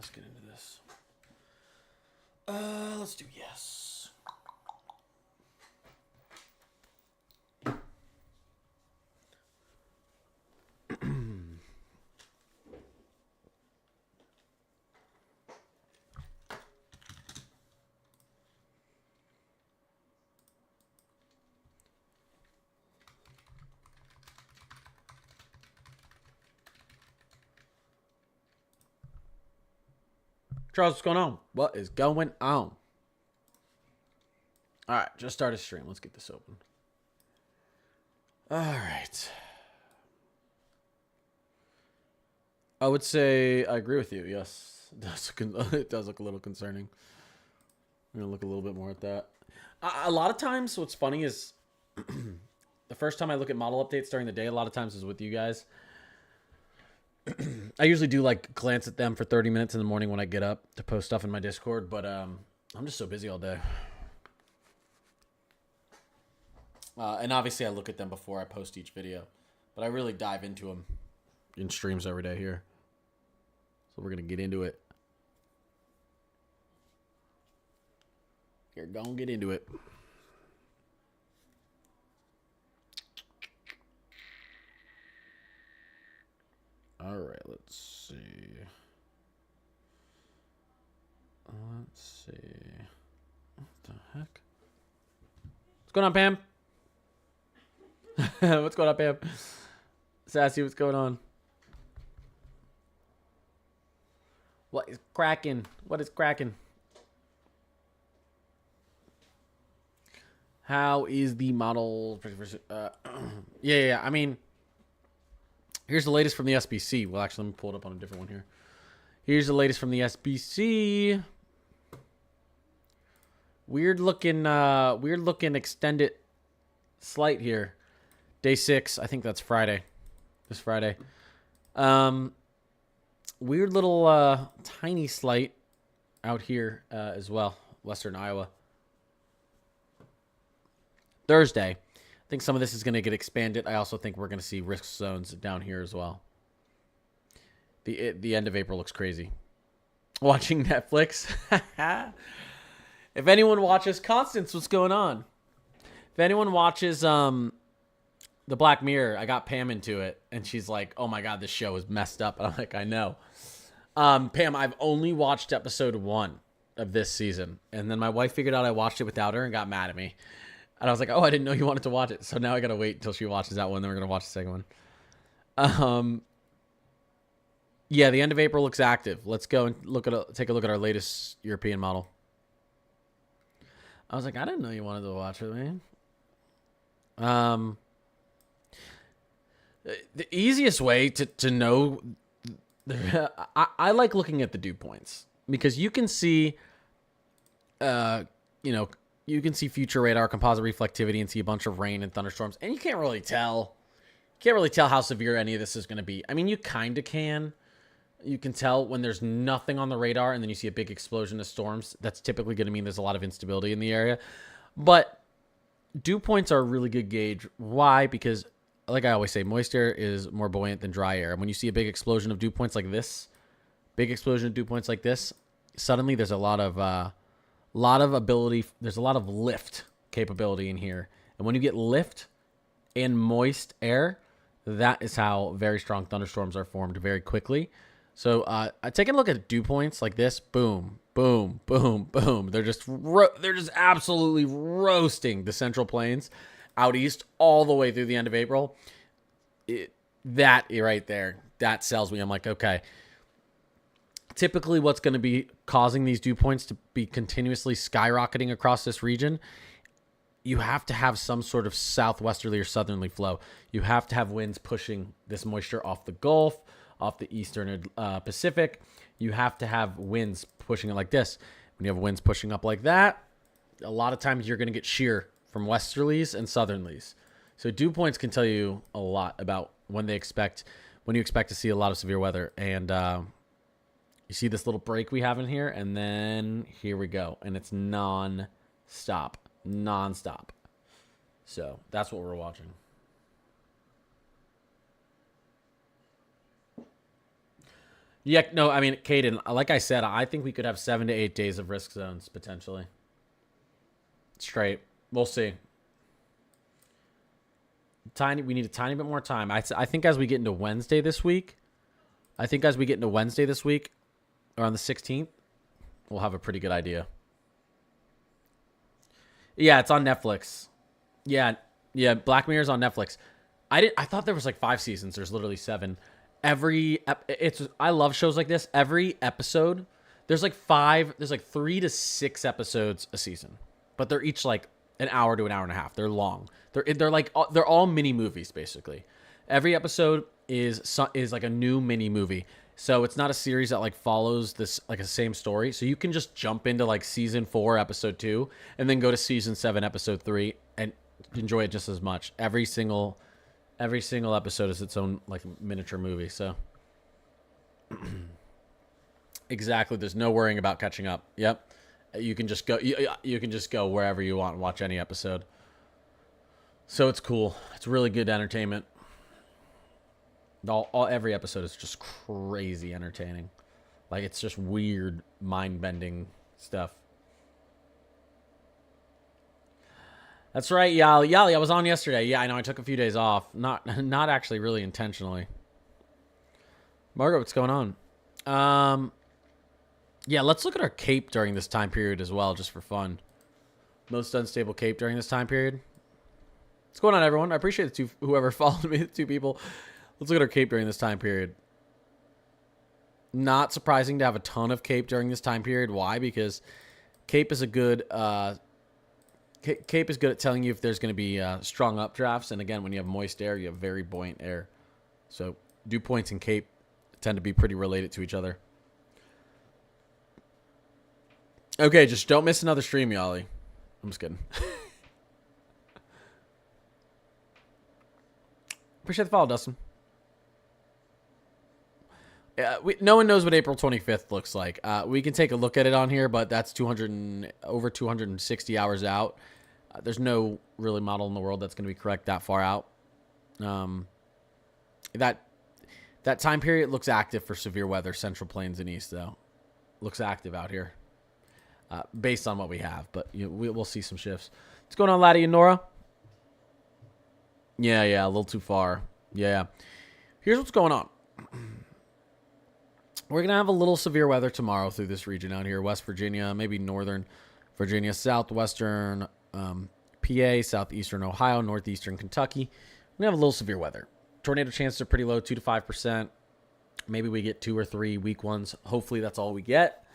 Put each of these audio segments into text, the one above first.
let's get into this. Let's do yes. Charles, what's going on? What is going on? All right, just start a stream. Let's get this open. All right. I would say I agree with you. Yes, it does look a little concerning. I'm gonna look a little bit more at that. A lot of times, what's funny is the first time I look at model updates during the day, a lot of times is with you guys. I usually do like glance at them for 30 minutes in the morning when I get up to post stuff in my Discord, but I'm just so busy all day. And obviously I look at them before I post each video, but I really dive into them in streams every day here. So we're going to get into it. You're going to get into it. All right, let's see. Let's see. What the heck? What's going on, Pam? What's going on, Pam? Sassy, what's going on? What is cracking? What is cracking? How is the model? Yeah. I mean, here's the latest from the SBC. Well, actually, let me pull it up on a different one here. Here's the latest from the SBC. Weird looking extended slight here. Day 6. I think that's Friday. This Friday. Weird little tiny slight out here as well. Western Iowa. Thursday. I think some of this is going to get expanded. I also think we're going to see risk zones down here as well. The end of April looks crazy. Watching Netflix. If anyone watches Constance, what's going on? If anyone watches The Black Mirror, I got Pam into it, and she's like, "Oh my god, this show is messed up." And I'm like, "I know." Pam, I've only watched episode 1 of this season, and then my wife figured out I watched it without her and got mad at me. And I was like, "Oh, I didn't know you wanted to watch it." So now I gotta wait until she watches that one, then we're gonna watch the second one. Yeah, the end of April looks active. Let's go and take a look at our latest European model. I was like, I didn't know you wanted to watch it, man. The easiest way to know, I like looking at the dew points because you can see, you can see future radar composite reflectivity and see a bunch of rain and thunderstorms, and you can't really tell. You can't really tell how severe any of this is going to be. I mean, you kind of can. You can tell when there's nothing on the radar and then you see a big explosion of storms. That's typically going to mean there's a lot of instability in the area. But dew points are a really good gauge. Why? Because, like I always say, moist air is more buoyant than dry air. And when you see a big explosion of dew points like this, suddenly there's a lot of ability. There's a lot of lift capability in here. And when you get lift and moist air, that is how very strong thunderstorms are formed very quickly. So taking a look at dew points like this, boom, boom, boom, boom. They're just absolutely roasting the Central Plains out east all the way through the end of April. That right there, that sells me. I'm like, okay. Typically what's going to be causing these dew points to be continuously skyrocketing across this region, you have to have some sort of southwesterly or southerly flow. You have to have winds pushing this moisture off the Gulf, off the eastern Pacific. You have to have winds pushing it like this. When you have winds pushing up like that, a lot of times you're going to get shear from westerlies and southerlies. So dew points can tell you a lot about when you expect to see a lot of severe weather. And you see this little break we have in here, and then here we go. And it's non-stop. So that's what we're watching. Yeah, no, I mean, Caden, like I said, I think we could have 7 to 8 days of risk zones potentially. Straight. We'll see. We need a tiny bit more time. I think as we get into Wednesday this week, or on the 16th, we'll have a pretty good idea. Yeah, it's on Netflix. Yeah, yeah, Black Mirror's on Netflix. I thought there was like 5 seasons. There's literally 7. I love shows like this. Every episode, there's like 3 to 6 episodes a season, but they're each like an hour to an hour and a half. They're long. They're all mini movies basically. Every episode is like a new mini movie. So it's not a series that like follows this like a same story. So you can just jump into like season 4, episode 2, and then go to season 7, episode 3, and enjoy it just as much. Every single episode is its own like miniature movie. So exactly, there's no worrying about catching up. Yep, you can just go. You can just go wherever you want and watch any episode. So it's cool. It's really good entertainment. Every episode is just crazy entertaining. Like it's just weird, mind bending stuff. That's right, Yali. Yali, I was on yesterday. Yeah, I know. I took a few days off. Not actually really intentionally. Margaret, what's going on? Yeah, let's look at our cape during this time period as well, just for fun. Most unstable cape during this time period. What's going on, everyone? I appreciate whoever followed me, the 2 people. Let's look at our cape during this time period. Not surprising to have a ton of cape during this time period. Why? Because cape is a good cape is good at telling you if there's going to be strong updrafts. And again, when you have moist air, you have very buoyant air. So dew points and cape tend to be pretty related to each other. Okay, just don't miss another stream, Yali. I'm just kidding. Appreciate the follow, Dustin. No one knows what April 25th looks like. We can take a look at it on here, but that's over 260 hours out. There's no really model in the world that's going to be correct that far out. That time period looks active for severe weather, Central Plains and East, though. Looks active out here, based on what we have. But we'll see some shifts. What's going on, Laddie and Nora? Yeah, a little too far. Yeah. Here's what's going on. We're going to have a little severe weather tomorrow through this region out here. West Virginia, maybe northern Virginia, southwestern PA, southeastern Ohio, northeastern Kentucky. We have a little severe weather. Tornado chances are pretty low, 2 to 5%. Maybe we get 2 or 3 weak ones. Hopefully that's all we get.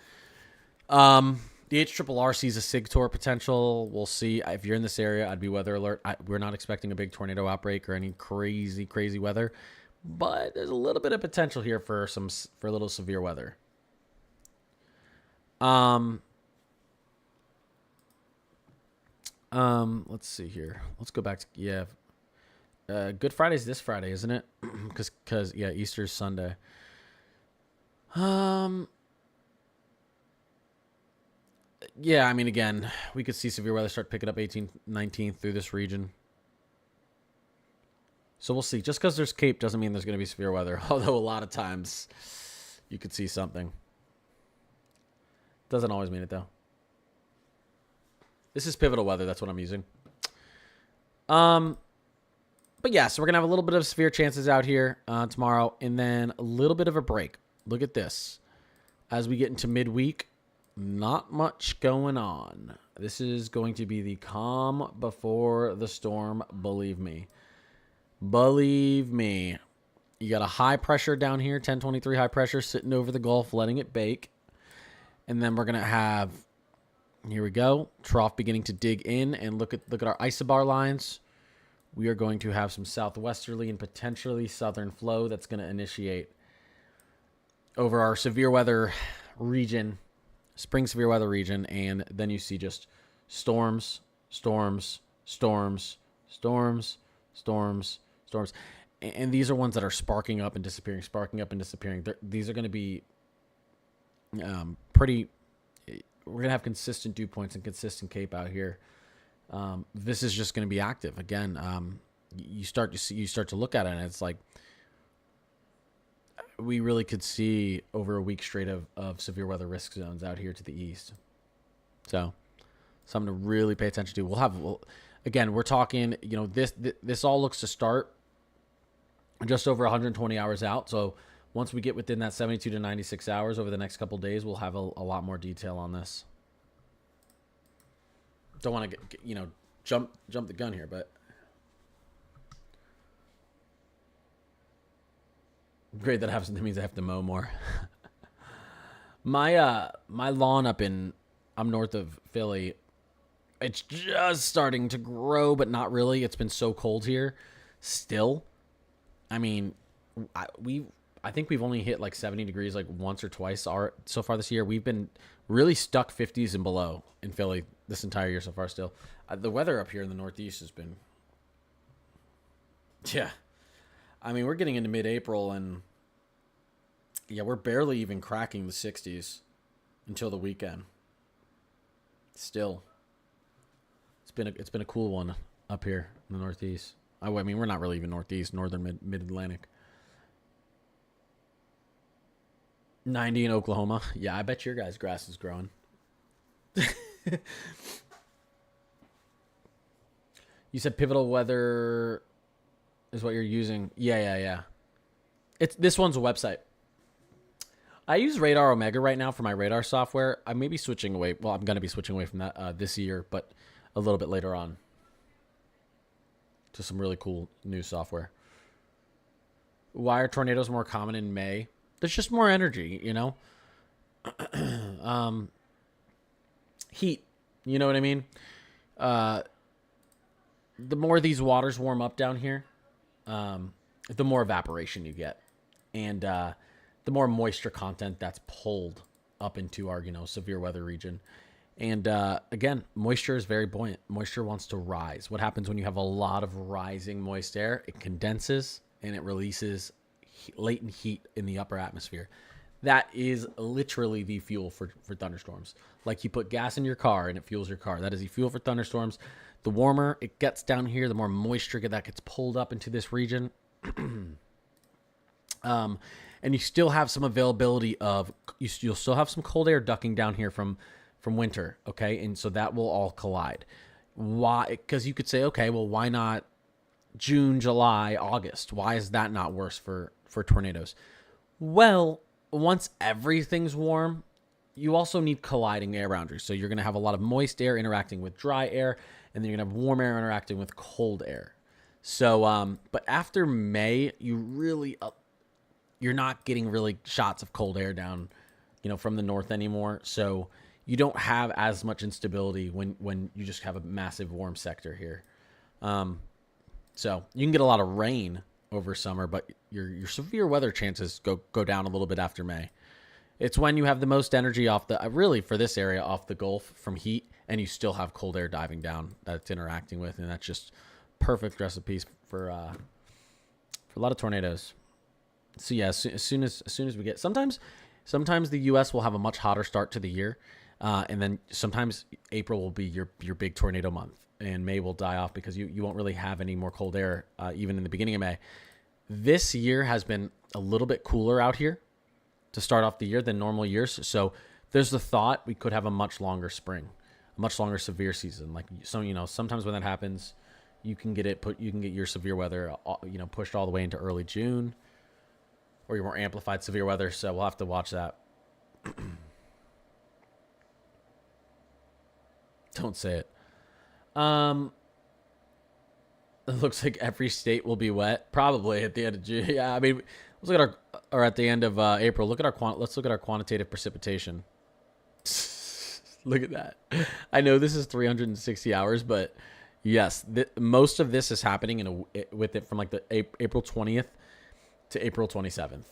The HRRR sees a SIGTOR potential. We'll see. If you're in this area, I'd be weather alert. We're not expecting a big tornado outbreak or any crazy weather. But there's a little bit of potential here for a little severe weather. Let's see here. Let's go back to Good Friday's this Friday, isn't it? Because Easter's Sunday. Yeah, I mean, again, we could see severe weather start picking up 18th, 19th through this region. So we'll see. Just because there's Cape doesn't mean there's going to be severe weather. Although a lot of times you could see something. Doesn't always mean it, though. This is pivotal weather. That's what I'm using. But yeah, so we're going to have a little bit of severe chances out here tomorrow. And then a little bit of a break. Look at this. As we get into midweek, not much going on. This is going to be the calm before the storm, believe me. Believe me. You got a high pressure down here, 1023 high pressure sitting over the Gulf, letting it bake. And then we're going to have, here we go, trough beginning to dig in, and look at our isobar lines. We are going to have some southwesterly and potentially southern flow that's going to initiate over our severe weather region, spring severe weather region, and then you see just storms. And these are ones that are sparking up and disappearing. These are going to be pretty. We're going to have consistent dew points and consistent Cape out here. This is just going to be active again. You start to look at it, and it's like we really could see over a week straight of severe weather risk zones out here to the east. So something to really pay attention to. Again, we're talking, this all looks to start just over 120 hours out. So once we get within that 72 to 96 hours over the next couple days, we'll have a lot more detail on this. Don't want to jump the gun here, but great that means I have to mow more. My lawn I'm north of Philly. It's just starting to grow, but not really. It's been so cold here. Still, I mean, I think we've only hit like 70 degrees like once or twice so far this year. We've been really stuck 50s and below in Philly this entire year so far still. The weather up here in the Northeast has been, yeah. I mean, we're getting into mid-April and, yeah, we're barely even cracking the 60s until the weekend. Still. It's been a cool one up here in the Northeast. I mean, we're not really even Northeast, northern mid-Atlantic. 90 in Oklahoma. Yeah, I bet your guys' grass is growing. You said Pivotal Weather is what you're using. Yeah. This one's a website. I use Radar Omega right now for my radar software. I may be switching away. Well, I'm going to be switching away from that this year, but a little bit later on to some really cool new software. Why are tornadoes more common in May? There's just more energy, heat, you know what I mean? The more these waters warm up down here, the more evaporation you get. And the more moisture content that's pulled up into our, severe weather region. And again, moisture is very buoyant. Moisture wants to rise. What happens when you have a lot of rising moist air? It condenses and it releases latent heat in the upper atmosphere. That is literally the fuel for thunderstorms. Like you put gas in your car and it fuels your car. That is the fuel for thunderstorms. The warmer it gets down here, the more moisture that gets pulled up into this region. And you still have some availability of, you'll still have some cold air ducking down here from winter, okay? And so that will all collide. Why? Because you could say, okay, well, why not June, July, August? Why is that not worse for tornadoes? Well, once everything's warm, you also need colliding air boundaries. So you're going to have a lot of moist air interacting with dry air, and then you're going to have warm air interacting with cold air. So, but after May, you're not getting really shots of cold air down, from the north anymore. So you don't have as much instability when you just have a massive warm sector here. So you can get a lot of rain over summer, but your severe weather chances go down a little bit after May. It's when you have the most energy really for this area off the Gulf from heat, and you still have cold air diving down that it's interacting with, and that's just perfect recipes for a lot of tornadoes. So yeah, as soon as we get, sometimes the U.S. will have a much hotter start to the year, and then sometimes April will be your big tornado month, and May will die off because you won't really have any more cold air even in the beginning of May. This year has been a little bit cooler out here to start off the year than normal years, so there's the thought we could have a much longer spring, a much longer severe season. Like sometimes when that happens, you can get your severe weather pushed all the way into early June, or your more amplified severe weather. So we'll have to watch that. Don't say it. It looks like every state will be wet, probably at the end of June. Yeah, I mean, let's look at at the end of April. Let's look at our quantitative precipitation. Look at that. I know this is 360 hours, but yes, most of this is happening with it from like the April 20th to April 27th.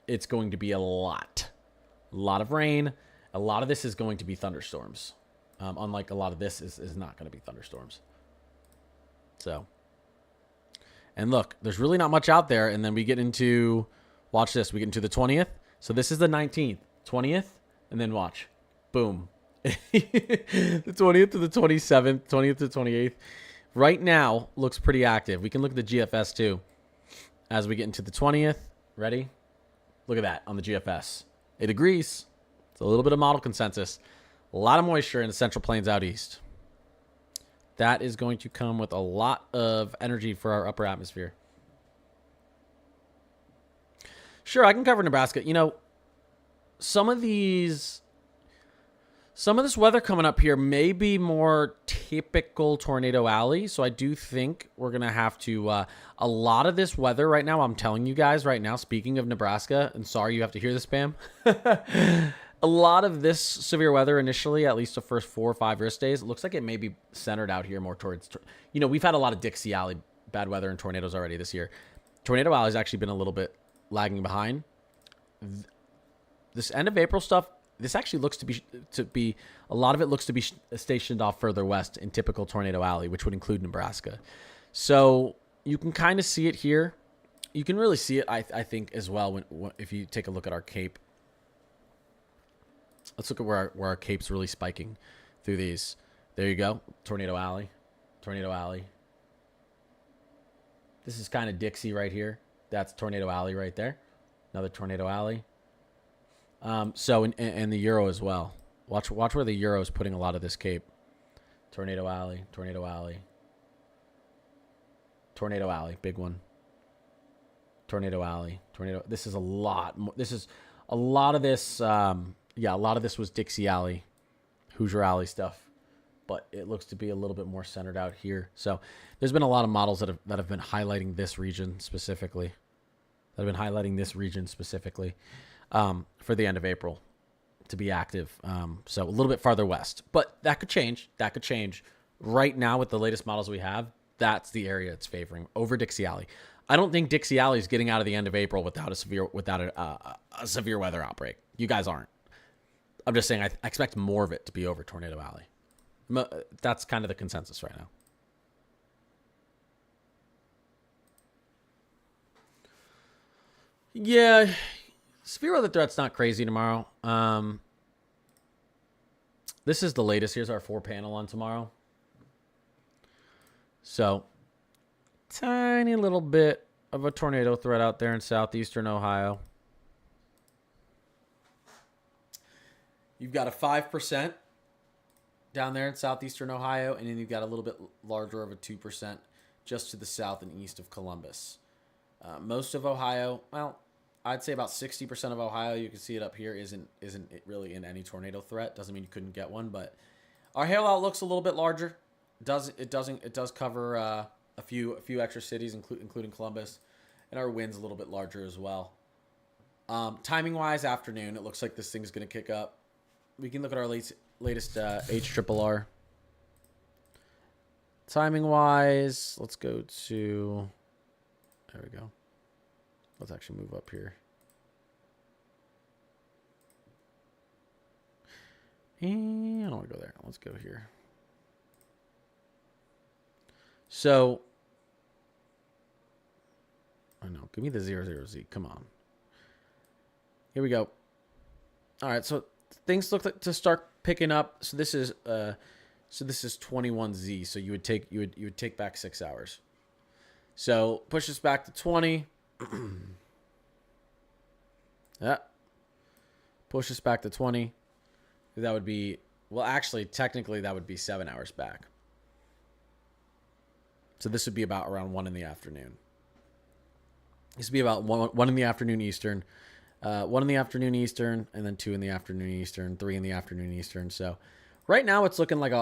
It's going to be a lot of rain. A lot of this is going to be thunderstorms. Unlike a lot of this is not going to be thunderstorms. So, and look, there's really not much out there. And then we get into, watch this, we get into the 20th. So this is the 19th, 20th, and then watch, boom. The 20th to the 27th, 20th to 28th. Right now looks pretty active. We can look at the GFS too. As we get into the 20th, ready? Look at that on the GFS. It agrees. It's a little bit of model consensus. A lot of moisture in the Central Plains out east. That is going to come with a lot of energy for our upper atmosphere. Sure, I can cover Nebraska. You know, some of this weather coming up here may be more typical Tornado Alley. So I do think we're going to have to, a lot of this weather right now, I'm telling you guys right now, speaking of Nebraska, and sorry you have to hear this, Bam. A lot of this severe weather initially, at least the first 4 or 5 wrist days, it looks like it may be centered out here more towards, you know, we've had a lot of Dixie Alley bad weather and tornadoes already this year. Tornado Alley has actually been a little bit lagging behind. This end of April stuff, this actually looks to be a lot of it looks to be stationed off further west in typical Tornado Alley, which would include Nebraska. So you can kind of see it here. You can really see it, I think, as well if you take a look at our cape. Let's look at where our cape's really spiking through these. There you go. Tornado Alley. Tornado Alley. This is kind of Dixie right here. That's Tornado Alley right there. Another Tornado Alley. So, and the Euro as well. Watch where the Euro is putting a lot of this cape. Tornado Alley. Tornado Alley. Tornado Alley. Big one. Tornado Alley. Tornado. This is a lot. This is a lot of this. Yeah, a lot of this was Dixie Alley, Hoosier Alley stuff, but it looks to be a little bit more centered out here. So there's been a lot of models that have been highlighting this region specifically, for the end of April to be active. So a little bit farther west, but that could change. That could change. Right now, with the latest models we have, that's the area it's favoring over Dixie Alley. I don't think Dixie Alley is getting out of the end of April without a severe weather outbreak. You guys aren't. I'm just saying I expect more of it to be over Tornado Alley. That's kind of the consensus right now. Yeah, severe weather threat's not crazy tomorrow. This is the latest. Here's our 4-panel on tomorrow. So, tiny little bit of a tornado threat out there in southeastern Ohio. You've got a 5% down there in southeastern Ohio, and then you've got a little bit larger of a 2% just to the south and east of Columbus. Most of Ohio, well, I'd say about 60% of Ohio, you can see it up here, isn't really in any tornado threat. Doesn't mean you couldn't get one, but our hail outlook's a little bit larger. It does cover a few extra cities, including Columbus, and our wind's a little bit larger as well. Timing wise, afternoon, it looks like this thing's going to kick up. We can look at our latest HRRR. Timing wise, let's go to, there we go. Let's actually move up here. And I don't want to go there. Let's go here. So, I know. Give me the 00Z. Come on. Here we go. All right. So things look like to start picking up. So this is 21Z. So you would take back 6 hours. So push this back to 20. Yeah. Push this back to 20. That would be, well, actually, technically, that would be 7 hours back. So this would be about around 1 in the afternoon. This would be about 1 in the afternoon Eastern, 1 in the afternoon Eastern, and then 2 in the afternoon Eastern, 3 in the afternoon Eastern. So right now it's looking like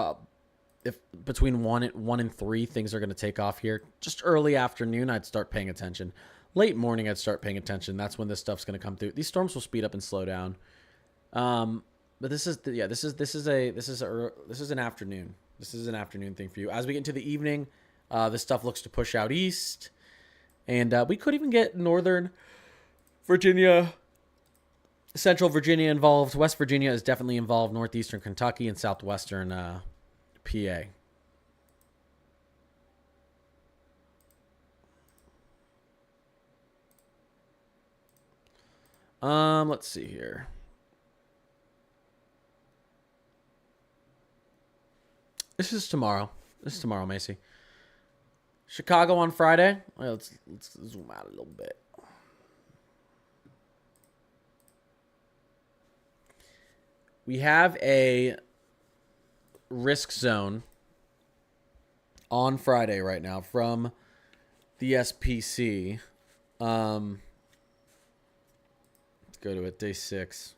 if between 1 and 3 things are going to take off here. Just early afternoon, I'd start paying attention. Late morning, I'd start paying attention. That's when this stuff's going to come through. These storms will speed up and slow down. But this is an afternoon. This is an afternoon thing for you. As we get into the evening, this stuff looks to push out east, and we could even get northern Virginia, central Virginia involved. West Virginia is definitely involved. Northeastern Kentucky and southwestern PA. Let's see here. This is tomorrow. Macy. Chicago on Friday. Well, let's zoom out a little bit. We have a risk zone on Friday right now from the SPC. Let's go to it. Day 6.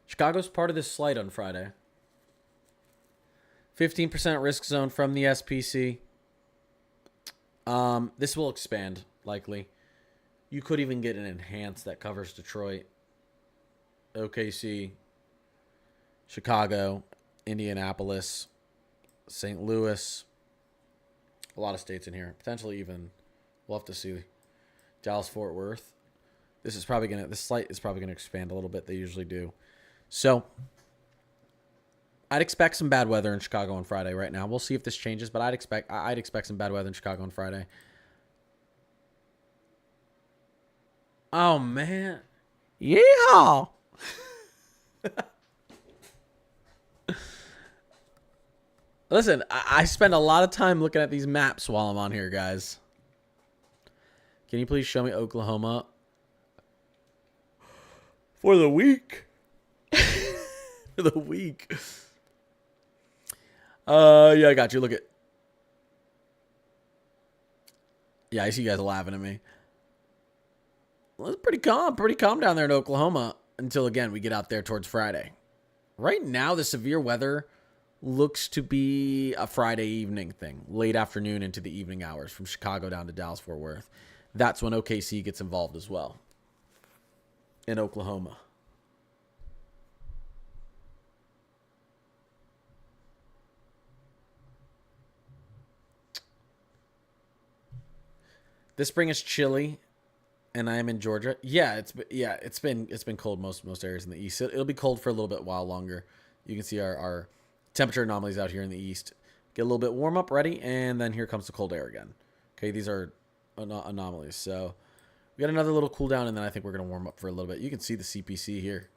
Chicago's part of this slide on Friday. 15% risk zone from the SPC. This will expand, likely. You could even get an enhanced that covers Detroit, OKC, Chicago, Indianapolis, St. Louis. A lot of states in here. Potentially even, we'll have to see, Dallas-Fort Worth. This slate is probably gonna expand a little bit. They usually do. So I'd expect some bad weather in Chicago on Friday right now. We'll see if this changes, but I'd expect some bad weather in Chicago on Friday. Oh man. Yeah. Listen, I spend a lot of time looking at these maps while I'm on here, guys. Can you please show me Oklahoma for the week? For the week. Yeah, I got you. Look at. Yeah, I see you guys laughing at me. Well, it's pretty calm down there in Oklahoma until, again, we get out there towards Friday. Right now, the severe weather looks to be a Friday evening thing, late afternoon into the evening hours from Chicago down to Dallas-Fort Worth. That's when OKC gets involved as well in Oklahoma. This spring is chilly, and I am in Georgia. Yeah, it's been cold most areas in the east. It'll be cold for a little bit while longer. You can see our temperature anomalies out here in the east. Get a little bit warm up, ready, and then here comes the cold air again. Okay, these are anomalies. So we got another little cool down, and then I think we're gonna warm up for a little bit. You can see the CPC here.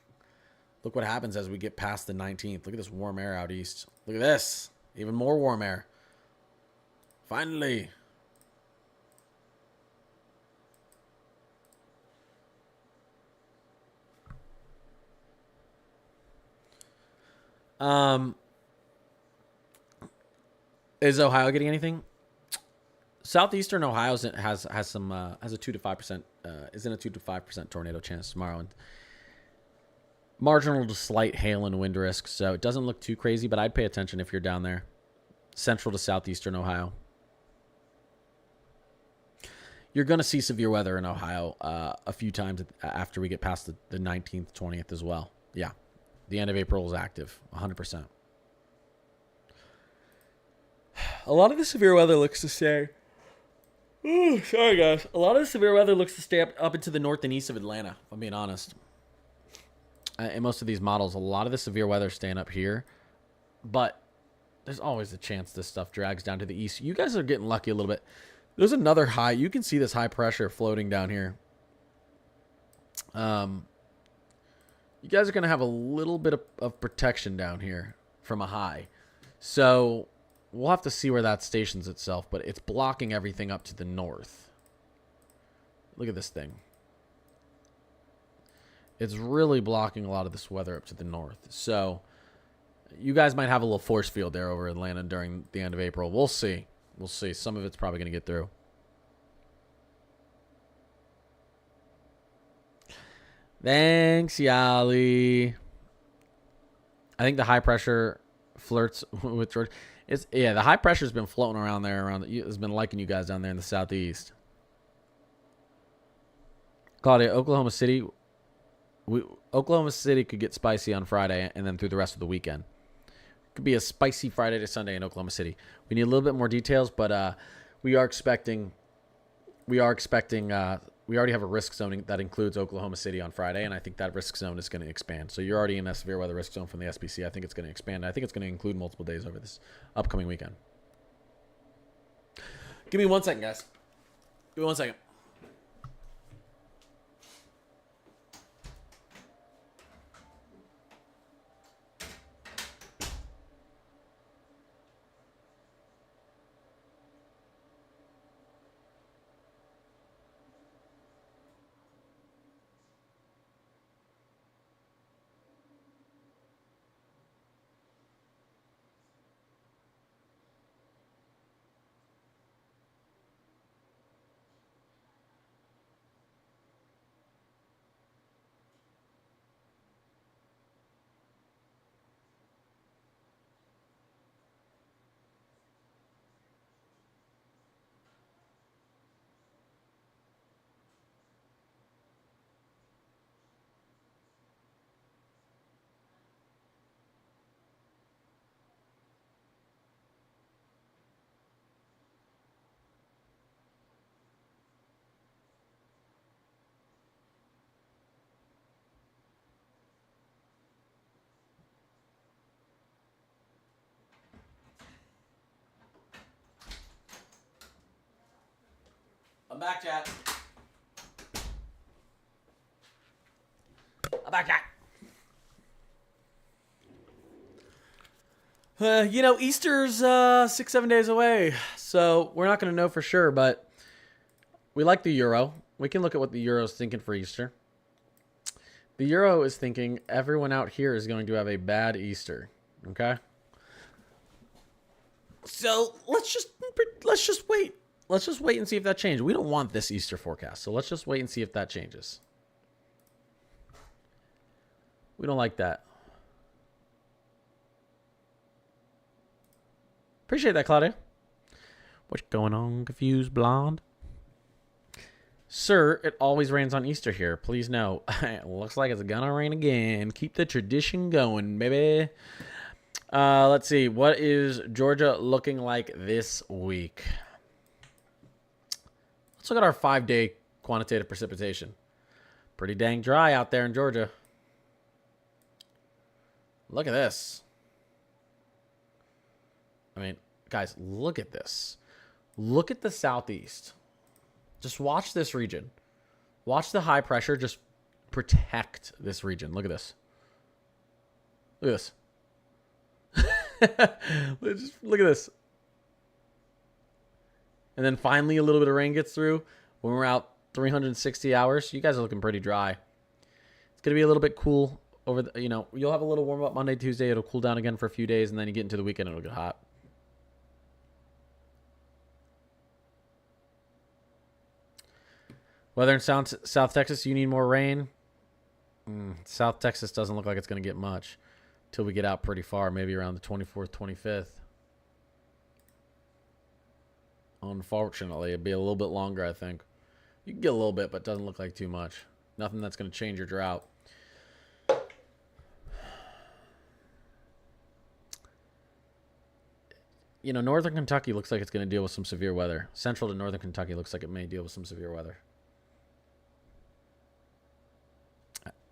Look what happens as we get past the 19th. Look at this warm air out east. Look at this, even more warm air. Finally. Is Ohio getting anything? Southeastern Ohio has a 2 to 5% is in a 2 to 5% tornado chance tomorrow, and marginal to slight hail and wind risk. So it doesn't look too crazy, but I'd pay attention if you're down there, central to southeastern Ohio. You're going to see severe weather in Ohio a few times after we get past the 19th, 20th as well. Yeah. The end of April is active, 100%. A lot of the severe weather looks to stay. Ooh, sorry, guys. A lot of the severe weather looks to stay up into the north and east of Atlanta, if I'm being honest. In most of these models, a lot of the severe weather is staying up here. But there's always a chance this stuff drags down to the east. You guys are getting lucky a little bit. There's another high. You can see this high pressure floating down here. You guys are going to have a little bit of protection down here from a high. So we'll have to see where that stations itself, but it's blocking everything up to the north. Look at this thing. It's really blocking a lot of this weather up to the north. So you guys might have a little force field there over Atlanta during the end of April. We'll see. We'll see. Some of it's probably going to get through. Thanks, Yali. I think the high pressure flirts with Georgia. The high pressure's been floating around there. It's been liking you guys down there in the southeast. Claudia, Oklahoma City could get spicy on Friday and then through the rest of the weekend. Could be a spicy Friday to Sunday in Oklahoma City. We need a little bit more details, but we are expecting. We already have a risk zone that includes Oklahoma City on Friday, and I think that risk zone is going to expand. So you're already in a severe weather risk zone from the SPC. I think it's going to expand. I think it's going to include multiple days over this upcoming weekend. Give me 1 second, guys. Give me 1 second. I'm back, chat. I'm back, chat. Easter's 6-7 days away, so we're not going to know for sure, but we like the Euro. We can look at what the Euro's thinking for Easter. The Euro is thinking everyone out here is going to have a bad Easter, okay? So let's just wait. Let's just wait and see if that changes. We don't want this Easter forecast, so let's just wait and see if that changes. We don't like that. Appreciate that, Claudia. What's going on, confused blonde? Sir, it always rains on Easter here. Please know. It looks like it's gonna rain again. Keep the tradition going, baby. Let's see. What is Georgia looking like this week? Let's look at our 5-day quantitative precipitation. Pretty dang dry out there in Georgia. Look at this. I mean, guys, look at this. Look at the southeast. Just watch this region. Watch the high pressure just protect this region. Look at this. Look at this. Just look at this. And then finally a little bit of rain gets through. When we're out 360 hours, you guys are looking pretty dry. It's going to be a little bit cool over the, you'll have a little warm up Monday, Tuesday. It'll cool down again for a few days, and then you get into the weekend, it'll get hot. Weather in South Texas, you need more rain. South Texas doesn't look like it's going to get much till we get out pretty far, maybe around the 24th, 25th. Unfortunately, it'd be a little bit longer, I think. You can get a little bit, but it doesn't look like too much. Nothing that's going to change your drought. Northern Kentucky looks like it's going to deal with some severe weather. Central to Northern Kentucky looks like it may deal with some severe weather.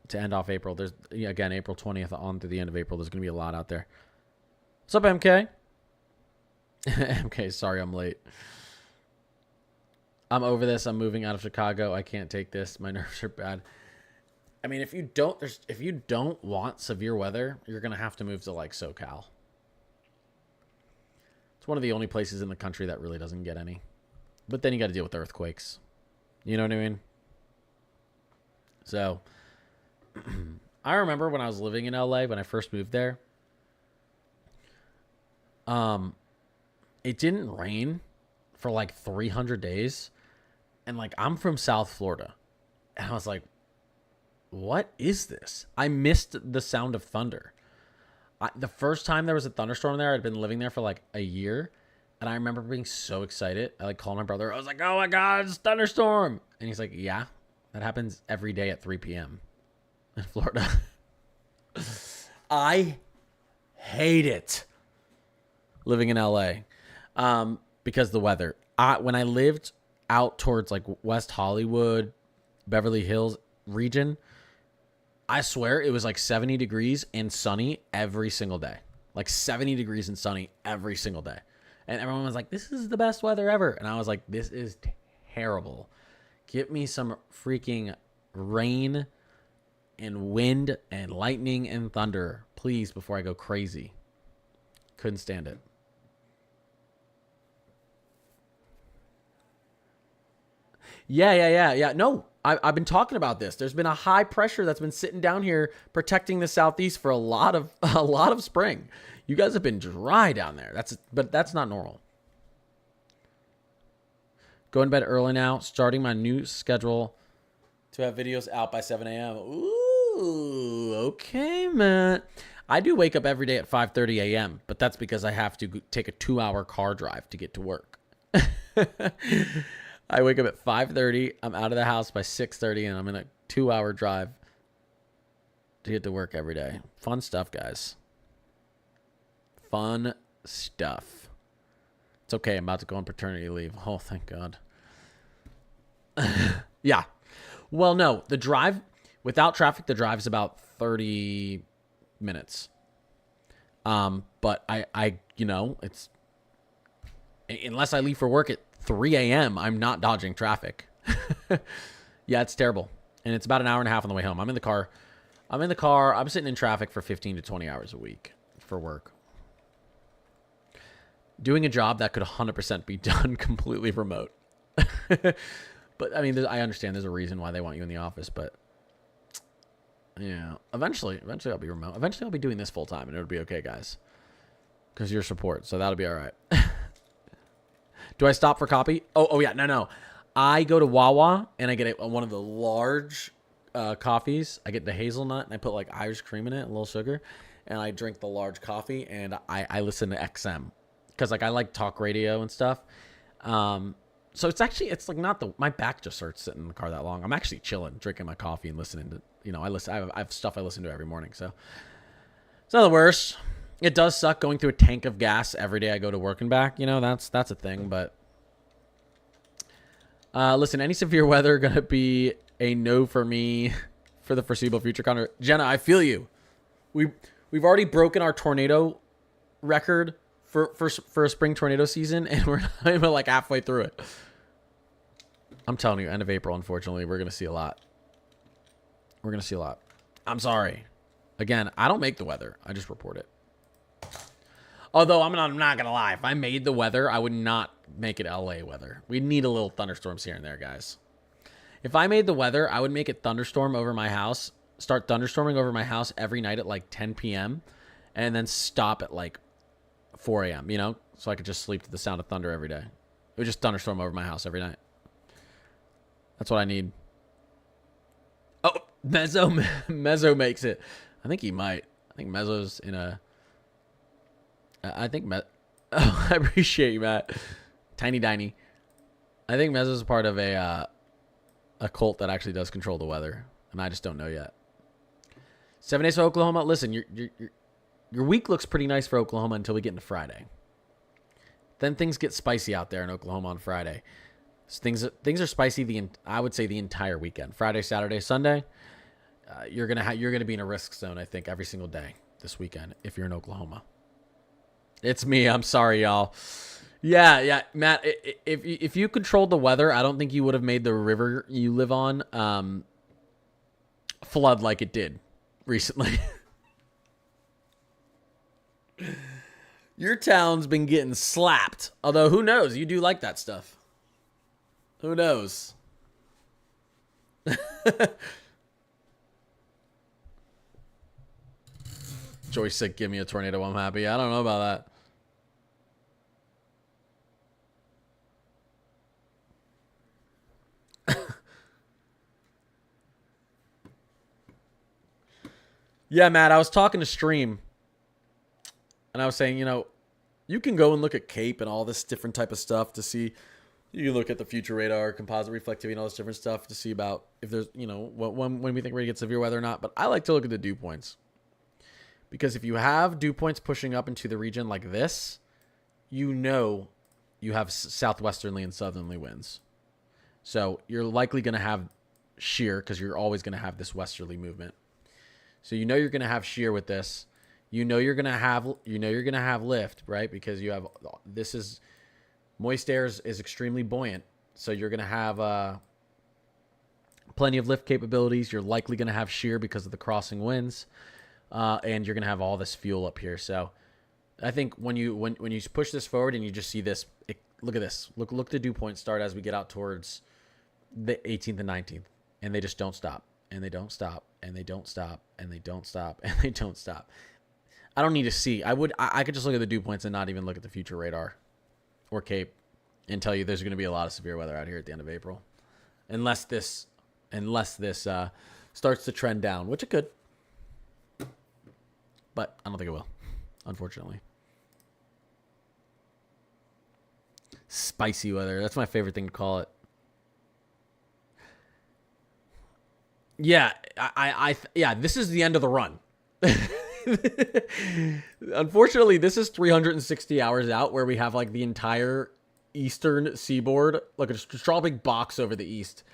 To end off April, there's again April 20th on to the end of April. There's gonna be a lot out there. What's up, MK? MK, sorry I'm late. I'm over this. I'm moving out of Chicago. I can't take this. My nerves are bad. I mean, if you don't want severe weather, you're gonna have to move to like SoCal. It's one of the only places in the country that really doesn't get any. But then you got to deal with earthquakes. You know what I mean? So. I remember when I was living in LA, when I first moved there, it didn't rain for like 300 days. And like, I'm from South Florida. And I was like, what is this? I missed the sound of thunder. The first time there was a thunderstorm there, I'd been living there for like a year. And I remember being so excited. I like called my brother. I was like, oh my God, it's a thunderstorm. And he's like, yeah, that happens every day at 3 p.m. in Florida. I hate it living in LA because the weather. When I lived out towards like West Hollywood, Beverly Hills region, I swear it was like 70 degrees and sunny every single day. Like 70 degrees and sunny every single day. And everyone was like, this is the best weather ever. And I was like, this is terrible. Give me some freaking rain and wind and lightning and thunder, please, before I go crazy. Couldn't stand it. Yeah. No, I've been talking about this. There's been a high pressure that's been sitting down here protecting the southeast for a lot of spring. You guys have been dry down there. But that's not normal. Going to bed early now. Starting my new schedule to have videos out by 7 a.m. Ooh, okay, man. I do wake up every day at 5:30 a.m., but that's because I have to take a 2-hour car drive to get to work. I wake up at 5:30. I'm out of the house by 6:30, and I'm in a 2-hour drive to get to work every day. Fun stuff, guys. Fun stuff. It's okay. I'm about to go on paternity leave. Oh, thank God. Yeah. Well, no. The drive, without traffic, the drive's about 30 minutes. But I it's unless I leave for work at 3 a.m., I'm not dodging traffic. Yeah, it's terrible. And it's about an hour and a half on the way home. I'm in the car. I'm sitting in traffic for 15 to 20 hours a week for work. Doing a job that could 100% be done completely remote. But, I mean, I understand there's a reason why they want you in the office, but yeah, eventually I'll be remote. Eventually I'll be doing this full time, and it'll be okay, guys, because your support, so that'll be all right. Do I stop for coffee? Oh yeah, no. I go to Wawa and I get one of the large coffees. I get the hazelnut and I put like Irish cream in it, and a little sugar, and I drink the large coffee, and I listen to XM because like I like talk radio and stuff. So it's like not my back just starts sitting in the car that long. I'm actually chilling, drinking my coffee and listening to, I have stuff I listen to every morning. So it's not the worst. It does suck going through a tank of gas every day I go to work and back. That's a thing. But listen, any severe weather going to be a no for me for the foreseeable future. Connor, Jenna, I feel you. We've already broken our tornado record for a spring tornado season, and we're not even like halfway through it. I'm telling you, end of April, unfortunately, we're going to see a lot. I'm sorry. Again, I don't make the weather. I just report it. Although I'm not going to lie. If I made the weather, I would not make it LA weather. We need a little thunderstorms here and there, guys. If I made the weather, I would make it thunderstorm over my house. Start thunderstorming over my house every night at like 10 p.m. and then stop at like 4 a.m., so I could just sleep to the sound of thunder every day. It would just thunderstorm over my house every night. That's what I need. Oh, Mezzo makes it. I think he might. I think Mezzo's in a... Oh, I appreciate you, Matt. Tiny Diny. I think Mezzo's part of a cult that actually does control the weather, and I just don't know yet. 7 days for Oklahoma. Listen, your week looks pretty nice for Oklahoma until we get into Friday. Then things get spicy out there in Oklahoma on Friday. So things are spicy I would say the entire weekend. Friday, Saturday, Sunday. You're gonna be in a risk zone, I think, every single day this weekend if you're in Oklahoma. It's me. I'm sorry, y'all. Yeah, Matt. If you controlled the weather, I don't think you would have made the river you live on flood like it did recently. Your town's been getting slapped. Although, who knows? You do like that stuff. Who knows? Joyce said, give me a tornado, I'm happy. I don't know about that. Yeah, Matt, I was talking to Stream, and I was saying, you can go and look at CAPE and all this different type of stuff to see. You can look at the future radar, composite reflectivity, and all this different stuff to see about if there's, when we think we're going to get severe weather or not. But I like to look at the dew points. Because if you have dew points pushing up into the region like this, you have southwesterly and southerly winds. So you're likely going to have shear because you're always going to have this westerly movement. So you're going to have shear with this. You're going to have lift, right? Because moist air is extremely buoyant. So you're going to have plenty of lift capabilities. You're likely going to have shear because of the crossing winds. And you're going to have all this fuel up here. So I think when you push this forward and you just see this, look at this. Look at the dew point start as we get out towards the 18th and 19th. And they just don't stop. And they don't stop. And they don't stop. And they don't stop. And they don't stop. I don't need to see. I could just look at the dew points and not even look at the future radar or CAPE and tell you there's going to be a lot of severe weather out here at the end of April. Unless this starts to trend down, which it could. But I don't think it will, unfortunately. Spicy weather. That's my favorite thing to call it. Yeah, this is the end of the run. Unfortunately, this is 360 hours out where we have like the entire eastern seaboard. Look, just draw a big box over the east.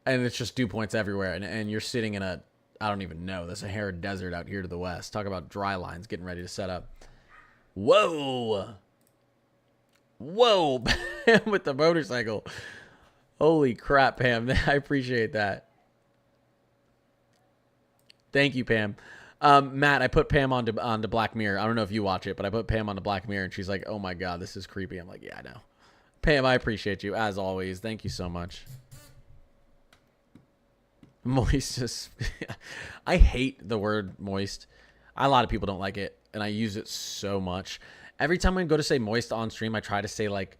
And it's just dew points everywhere. And you're sitting in I don't even know, the Sahara Desert out here to the west. Talk about dry lines getting ready to set up. Whoa. Whoa, Pam with the motorcycle. Holy crap, Pam. I appreciate that. Thank you, Pam. Matt, I put Pam onto Black Mirror. I don't know if you watch it, but I put Pam onto Black Mirror, and she's like, "Oh my god, this is creepy." I'm like, "Yeah, I know." Pam, I appreciate you as always. Thank you so much. Moist is. I hate the word moist. A lot of people don't like it, and I use it so much. Every time I go to say moist on stream, I try to say like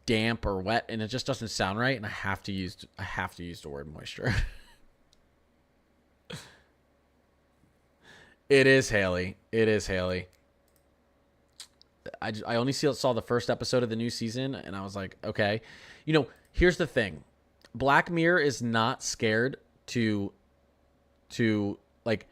damp or wet, and it just doesn't sound right, and I have to use the word moisture. It is Haley. It is Haley. I only saw the first episode of the new season, and I was like, okay. You know, here's the thing. Black Mirror is not scared to like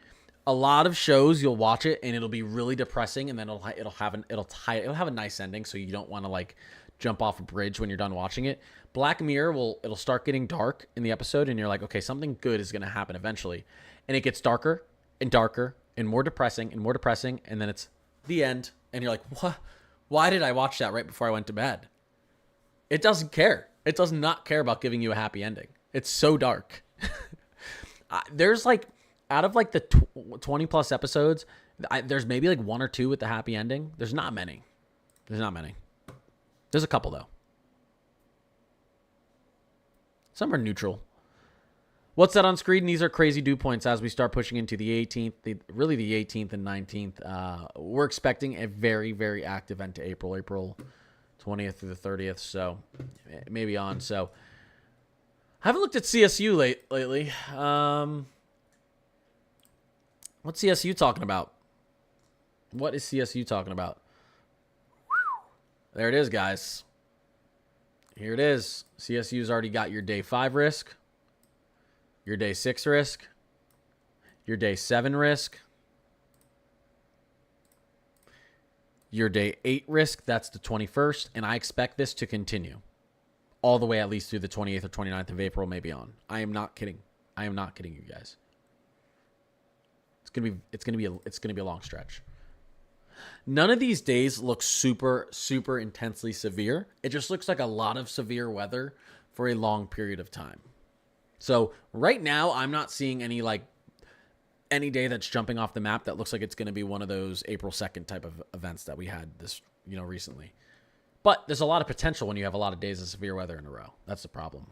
a lot of shows. You'll watch it and it'll be really depressing, and then it'll have a nice ending, so you don't want to like jump off a bridge when you're done watching it. Black Mirror it'll start getting dark in the episode, and you're like, okay, something good is going to happen eventually, and it gets darker and darker and more depressing, and then it's the end, and you're like, what? Why did I watch that right before I went to bed? It doesn't care. It does not care about giving you a happy ending. It's so dark. There's like, out of like the 20 plus episodes, there's maybe like one or two with the happy ending. There's not many. There's a couple though. Some are neutral. What's that on screen? These are crazy dew points as we start pushing into the 18th, the 18th and 19th. We're expecting a very, very active end to April 20th through the 30th. So maybe on. So I haven't looked at CSU lately. What's CSU talking about? What is CSU talking about? There it is, guys. Here it is. CSU's already got your day 5 risk, your day 6 risk, your day 7 risk, your day 8 risk. That's the 21st. And I expect this to continue all the way at least through the 28th or 29th of April, maybe on. I am not kidding. I am not kidding you guys. It's gonna be a long stretch. None of these days look super, super intensely severe. It just looks like a lot of severe weather for a long period of time. So right now, I'm not seeing any day that's jumping off the map that looks like it's going to be one of those April 2nd type of events that we had recently. But there's a lot of potential when you have a lot of days of severe weather in a row. That's the problem.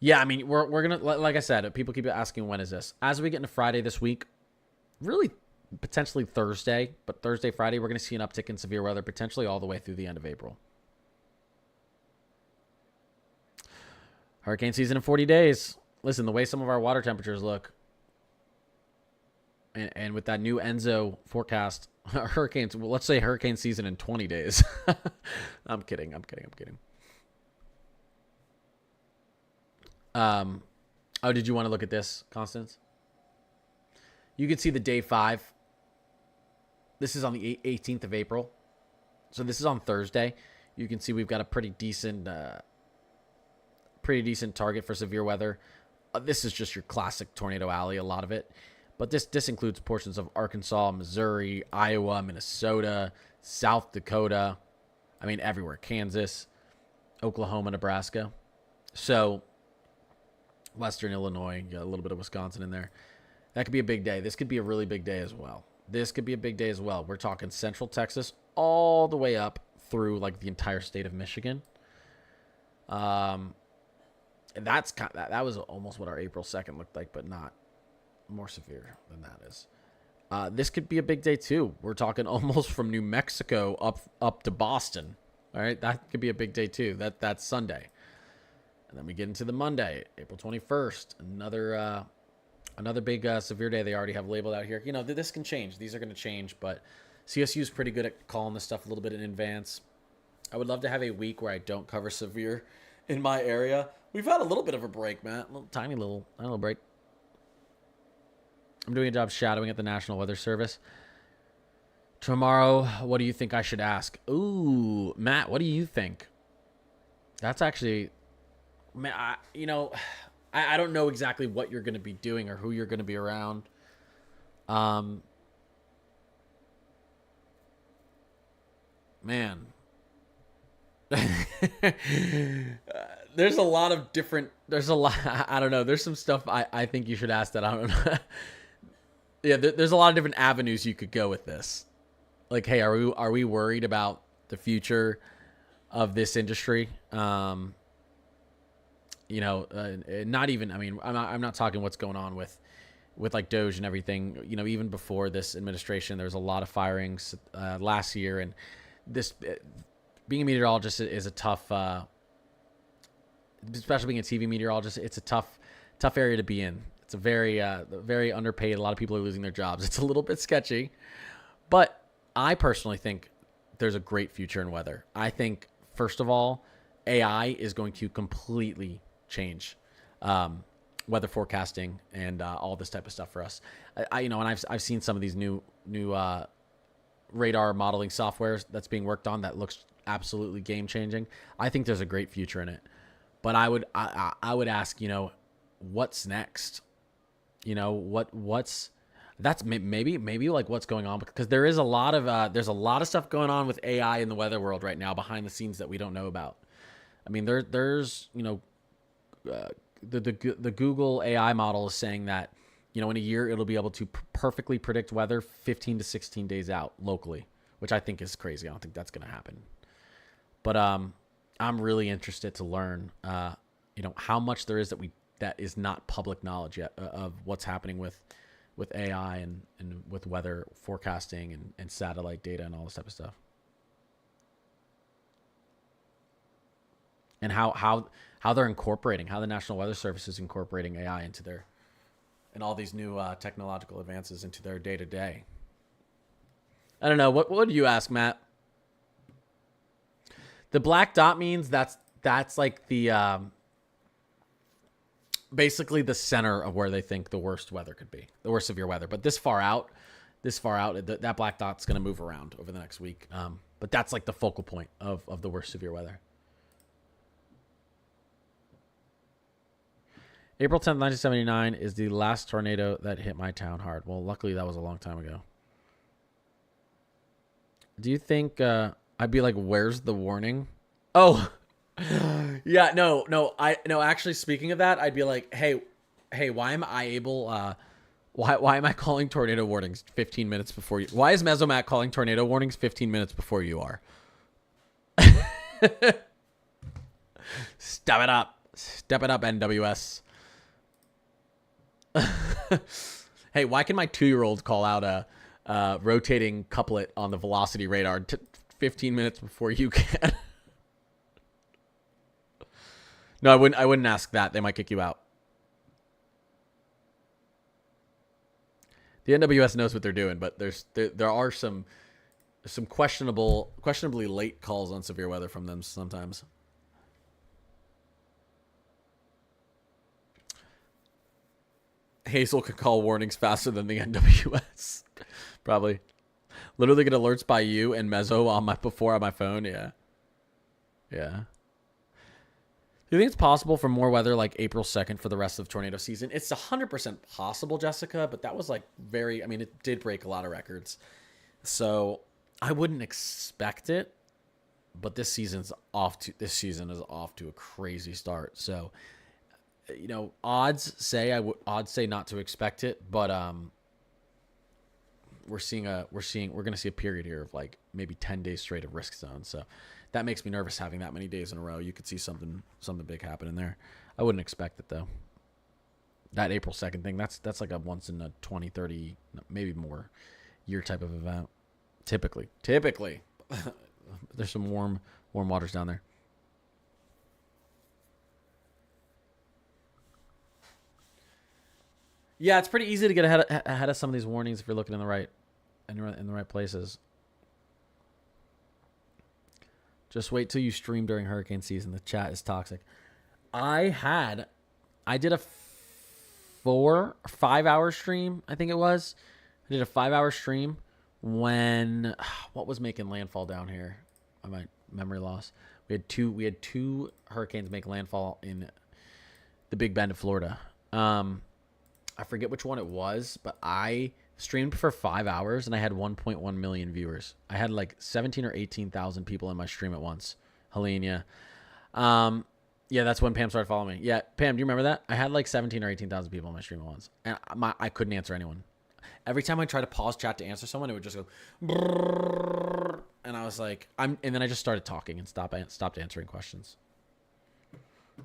Yeah, I mean, we're going to, like I said, people keep asking, when is this? As we get into Friday this week, really potentially Thursday, but Thursday, Friday, we're going to see an uptick in severe weather, potentially all the way through the end of April. Hurricane season in 40 days. Listen, the way some of our water temperatures look, and with that new Enzo forecast, hurricanes, well, let's say hurricane season in 20 days. I'm kidding. Oh, did you want to look at this, Constance? You can see the day 5. This is on the 18th of April. So this is on Thursday. You can see we've got a pretty decent target for severe weather. This is just your classic tornado alley, a lot of it. But this includes portions of Arkansas, Missouri, Iowa, Minnesota, South Dakota. I mean, everywhere. Kansas, Oklahoma, Nebraska. So Western Illinois, you got a little bit of Wisconsin in there. That could be a big day. This could be a really big day as well. We're talking Central Texas all the way up through like the entire state of Michigan. And that was almost what our April 2nd looked like, but not more severe than that is. This could be a big day too. We're talking almost from New Mexico up to Boston. All right, that could be a big day too. That's Sunday. And then we get into the Monday, April 21st, another big severe day they already have labeled out here. This can change. These are going to change, but CSU is pretty good at calling this stuff a little bit in advance. I would love to have a week where I don't cover severe in my area. We've had a little bit of a break, Matt. Tiny little break. I'm doing a job shadowing at the National Weather Service. Tomorrow, what do you think I should ask? Ooh, Matt, what do you think? That's actually... Man, I don't know exactly what you're going to be doing or who you're going to be around. man. There's a lot of different. There's a lot. I don't know. There's some stuff I think you should ask that I don't know. Yeah, there's a lot of different avenues you could go with this. Like, hey, are we worried about the future of this industry? Not even. I mean, I'm not talking what's going on with like Doge and everything. Even before this administration, there was a lot of firings last year, and this being a meteorologist is a tough, especially being a TV meteorologist. It's a tough area to be in. It's a very underpaid. A lot of people are losing their jobs. It's a little bit sketchy, but I personally think there's a great future in weather. I think, first of all, AI is going to completely change weather forecasting and all this type of stuff for us. And I've seen some of these new radar modeling softwares that's being worked on that looks absolutely game changing. I think there's a great future in it, but I would ask, what's next? What's that's maybe like what's going on, because there's a lot of stuff going on with AI in the weather world right now behind the scenes that we don't know about. I mean, there's the Google AI model is saying that in a year it'll be able to perfectly predict weather 15 to 16 days out locally, which I think is crazy. I don't think that's going to happen. But I'm really interested to learn how much there is that is not public knowledge yet of what's happening with AI and with weather forecasting and satellite data and all this type of stuff. And how they're incorporating, how the National Weather Service is incorporating AI and all these new technological advances into their day to day. I don't know. What would you ask, Matt? The black dot means that's like the basically the center of where they think the worst weather could be, the worst severe weather. But this far out, that black dot's going to move around over the next week. But that's like the focal point of the worst severe weather. April 10th, 1979 is the last tornado that hit my town hard. Well, luckily that was a long time ago. Do you think I'd be like, where's the warning? Oh, yeah, no. Actually, speaking of that, I'd be like, hey, why am I able? Why am I calling tornado warnings 15 minutes before you? Why is Mesomat calling tornado warnings 15 minutes before you are? Step it up, NWS. Hey, why can my 2-year-old call out a rotating couplet on the velocity radar 15 minutes before you can? No, I wouldn't ask that. They might kick you out. The NWS knows what they're doing, but there are some questionably late calls on severe weather from them sometimes. Hazel can call warnings faster than the NWS. Probably. Literally get alerts by you and Mezzo on my phone. Yeah. Do you think it's possible for more weather like April 2nd for the rest of tornado season? It's 100% possible, Jessica, but that was like it did break a lot of records. So I wouldn't expect it, but this season is off to a crazy start. So, odds say not to expect it, but we're going to see a period here of like maybe 10 days straight of risk zone. So that makes me nervous having that many days in a row. You could see something big happen in there. I wouldn't expect it though. That April 2nd thing, that's like a once in a 20, 30, maybe more year type of event. Typically. There's some warm waters down there. Yeah, it's pretty easy to get ahead of some of these warnings if you're looking in the right places. Just wait till you stream during hurricane season. The chat is toxic. I did a 4 or 5 hour stream, I think it was. I did a 5-hour stream when what was making landfall down here? I might memory loss. We had two hurricanes make landfall in the Big Bend of Florida. I forget which one it was, but I Streamed for 5 hours and I had 1.1 million viewers. I had like 17 or 18,000 people in my stream at once. Helene, yeah. Yeah, that's when Pam started following me. Yeah, Pam, do you remember that? I had like 17 or 18,000 people in my stream at once. And I couldn't answer anyone. Every time I tried to pause chat to answer someone, it would just go brrrr, and I was like, and then I just started talking and stopped answering questions.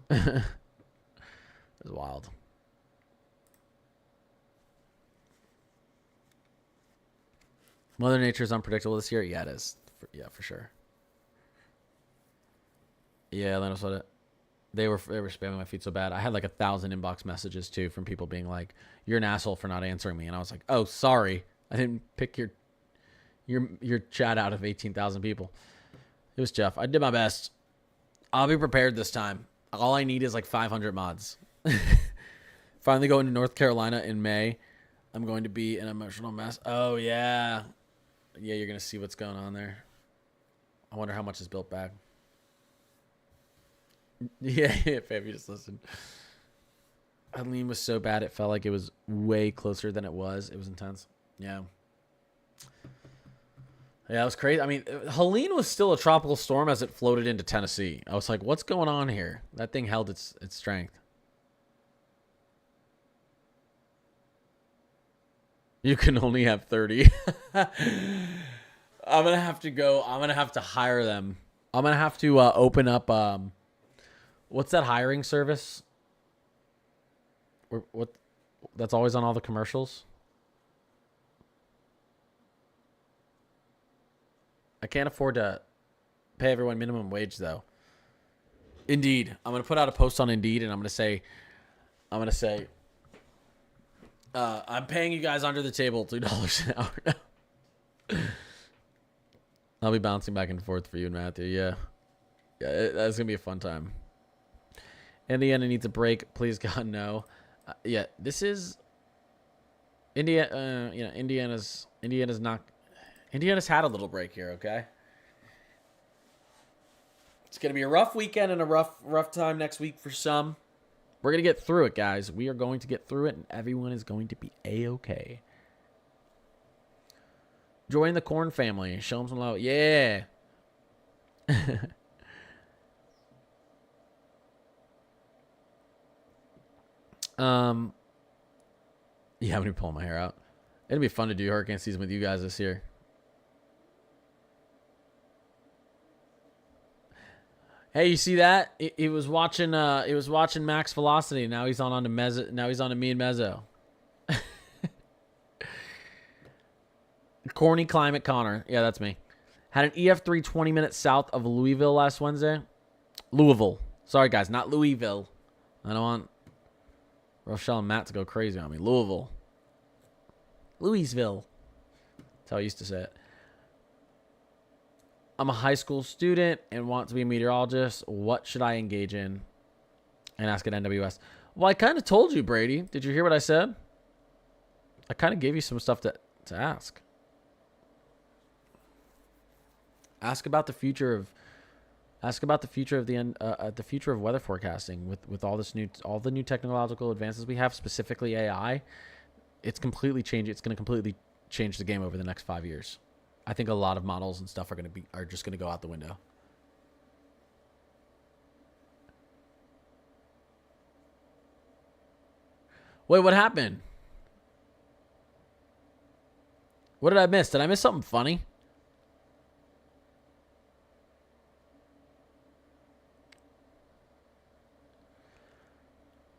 It was wild. Mother Nature is unpredictable this year. Yeah, it is. Yeah, for sure. Yeah, Lano said it. They were spamming my feed so bad. I had like 1,000 inbox messages too from people being like, "You're an asshole for not answering me," and I was like, "Oh, sorry, I didn't pick your chat out of 18,000 people." It was Jeff. I did my best. I'll be prepared this time. All I need is like 500 mods. Finally going to North Carolina in May. I'm going to be an emotional mess. Oh yeah. Yeah, you're going to see what's going on there. I wonder how much is built back. Yeah, Fab, you just listened. Helene was so bad it felt like it was way closer than it was. It was intense. Yeah. Yeah, it was crazy. I mean, Helene was still a tropical storm as it floated into Tennessee. I was like, what's going on here? That thing held its strength. You can only have 30. I'm going to have to go. I'm going to have to hire them. I'm going to have to open up. What's that hiring service? What? That's always on all the commercials. I can't afford to pay everyone minimum wage, though. Indeed. I'm going to put out a post on Indeed, and I'm going to say, I'm paying you guys under the table $2 an hour now. I'll be bouncing back and forth for you and Matthew. Yeah. Yeah, that's going to be a fun time. Indiana needs a break. Please, God, no. Yeah, this is... Indiana's not... Indiana's had a little break here, okay? It's going to be a rough weekend and a rough time next week for some. We're going to get through it, guys. We are going to get through it, and everyone is going to be A-okay. Join the Corn family. Show them some love. Yeah. Yeah, I'm going to pull my hair out. It'll be fun to do hurricane season with you guys this year. Hey, you see that? He was watching. He was watching Max Velocity. Now he's on to Mezzo. Now he's on to me and Mezzo. Corny Climate Connor. Yeah, that's me. Had an EF3 20 minutes south of Louisville last Wednesday. Louisville. Sorry, guys, not Louisville. I don't want Rochelle and Matt to go crazy on me. Louisville. Louisville. That's how I used to say it. I'm a high school student and want to be a meteorologist. What should I engage in? And ask at NWS. Well, I kind of told you, Brady. Did you hear what I said? I kind of gave you some stuff to ask. Ask about the future of the future of weather forecasting with all the new technological advances we have, specifically AI. It's completely changed. It's going to completely change the game over the next 5 years. I think a lot of models and stuff are just going to go out the window. Wait, what happened? What did I miss? Did I miss something funny?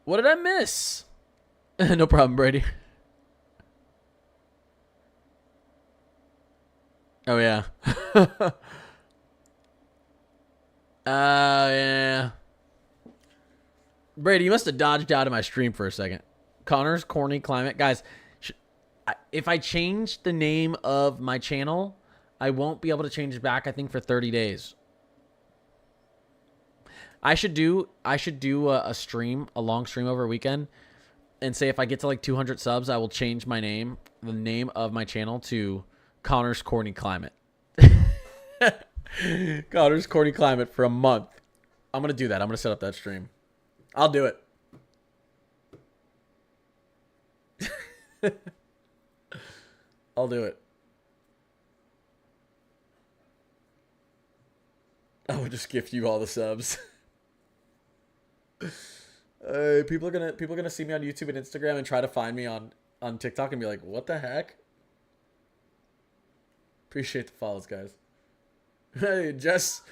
What did I miss? No problem, Brady. Oh, yeah. Yeah. Brady, you must have dodged out of my stream for a second. Connor's Corny Climate. Guys, if I change the name of my channel, I won't be able to change it back, I think, for 30 days. I should do a stream, a long stream over a weekend, and say if I get to like 200 subs, I will change the name of my channel to Connor's Corny Climate. Connor's Corny Climate for a month. I'm going to do that. I'm going to set up that stream. I'll do it. I'll do it. I would just gift you all the subs. People are gonna see me on YouTube and Instagram and try to find me on TikTok and be like, "What the heck?" Appreciate the follows, guys. Hey, Jess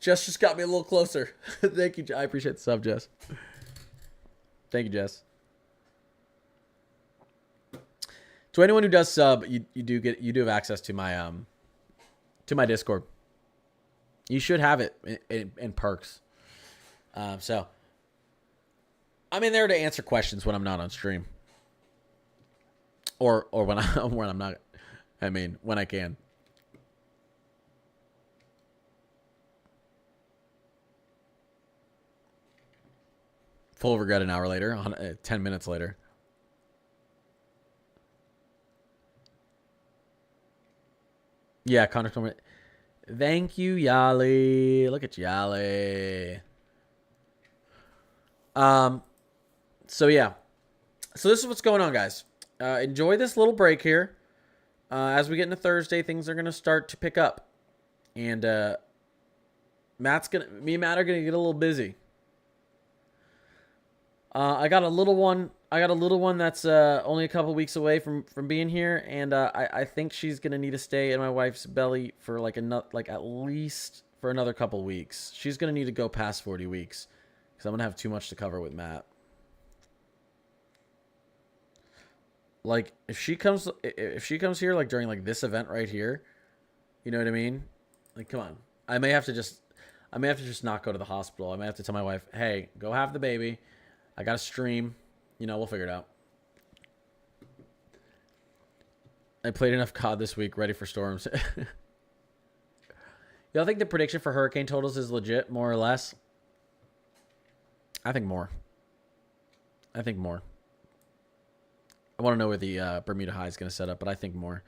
just got me a little closer. Thank you. I appreciate the sub, Jess. Thank you, Jess. To anyone who does sub, you do have access to my Discord. You should have it in perks. So I'm in there to answer questions when I'm not on stream, or when I'm not. I mean, when I can. Full regret an hour later, 10 minutes later. Yeah, Connor told me. Thank you, Yali. Look at Yali. So yeah. So this is what's going on, guys. Enjoy this little break here. As we get into Thursday, things are gonna start to pick up. And me and Matt are gonna get a little busy. I got a little one that's only a couple weeks away from being here, and I think she's gonna need to stay in my wife's belly for at least for another couple weeks. She's gonna need to go past 40 weeks because I'm gonna have too much to cover with Matt. Like if she comes here like during like this event right here, you know what I mean? Like come on, I may have to just not go to the hospital. I may have to tell my wife, hey, go have the baby. I got to stream. You know, we'll figure it out. I played enough COD this week, ready for storms. Y'all think the prediction for hurricane totals is legit, more or less? I think more. I want to know where the Bermuda High is going to set up, but I think more.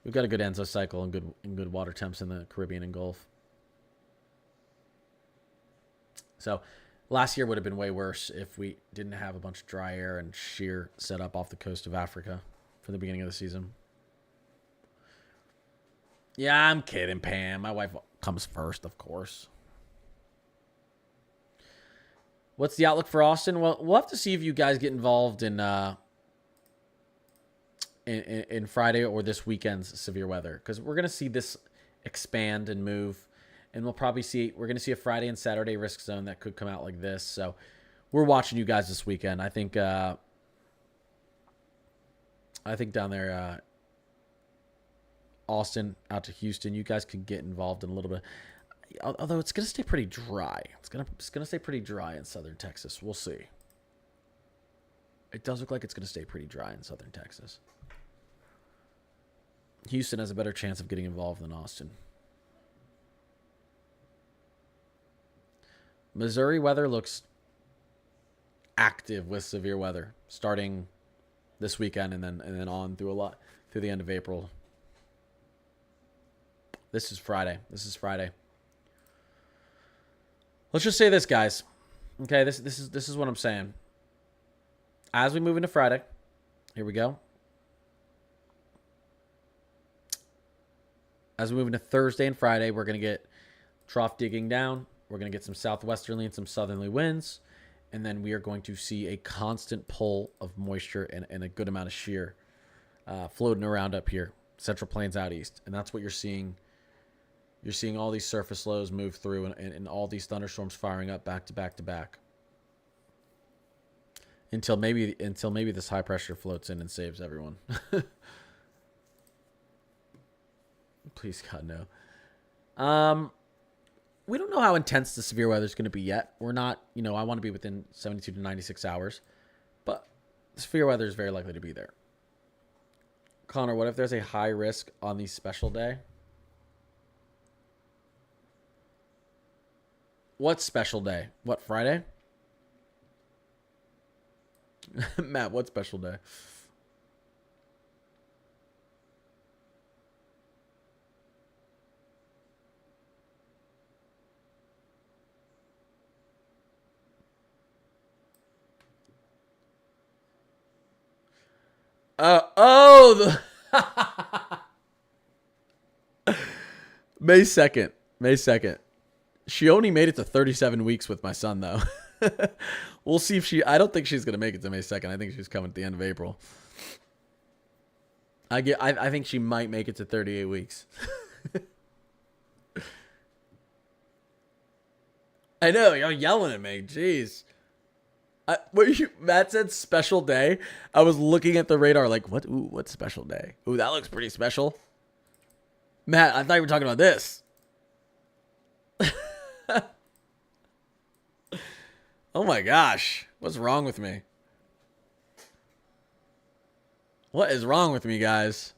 We've got a good Enzo cycle and good water temps in the Caribbean and Gulf. So last year would have been way worse if we didn't have a bunch of dry air and shear set up off the coast of Africa for the beginning of the season. Yeah, I'm kidding, Pam. My wife comes first, of course. What's the outlook for Austin? Well, we'll have to see if you guys get involved in Friday or this weekend's severe weather, because we're gonna see this expand and move. And we're going to see a Friday and Saturday risk zone that could come out like this. So we're watching you guys this weekend. I think down there, Austin out to Houston, you guys could get involved in a little bit. Although it's going to stay pretty dry. It's going to stay pretty dry in southern Texas. We'll see. It does look like it's going to stay pretty dry in southern Texas. Houston has a better chance of getting involved than Austin. Missouri weather looks active with severe weather starting this weekend and then on through the end of April. This is Friday. Let's just say this, guys. Okay, this is what I'm saying. As we move into Friday, here we go. As we move into Thursday and Friday, we're going to get trough digging down. We're going to get some southwesterly and some southerly winds. And then we are going to see a constant pull of moisture and a good amount of shear floating around up here. Central Plains out east. And that's what you're seeing. You're seeing all these surface lows move through and all these thunderstorms firing up back to back to back. Until maybe this high pressure floats in and saves everyone. Please, God, no. We don't know how intense the severe weather is going to be yet. We're not, I want to be within 72 to 96 hours. But severe weather is very likely to be there. Connor, what if there's a high risk on the special day? What special day? What, Friday? Matt, what special day? May 2nd. May 2nd. She only made it to 37 weeks with my son, though. We'll see if she... I don't think she's going to make it to May 2nd. I think she's coming at the end of April. I think she might make it to 38 weeks. I know. You're yelling at me. Jeez. Matt said special day. I was looking at the radar like, what? Ooh, what special day? Ooh, that looks pretty special. Matt, I thought you were talking about this. Oh my gosh. What's wrong with me? What is wrong with me, guys?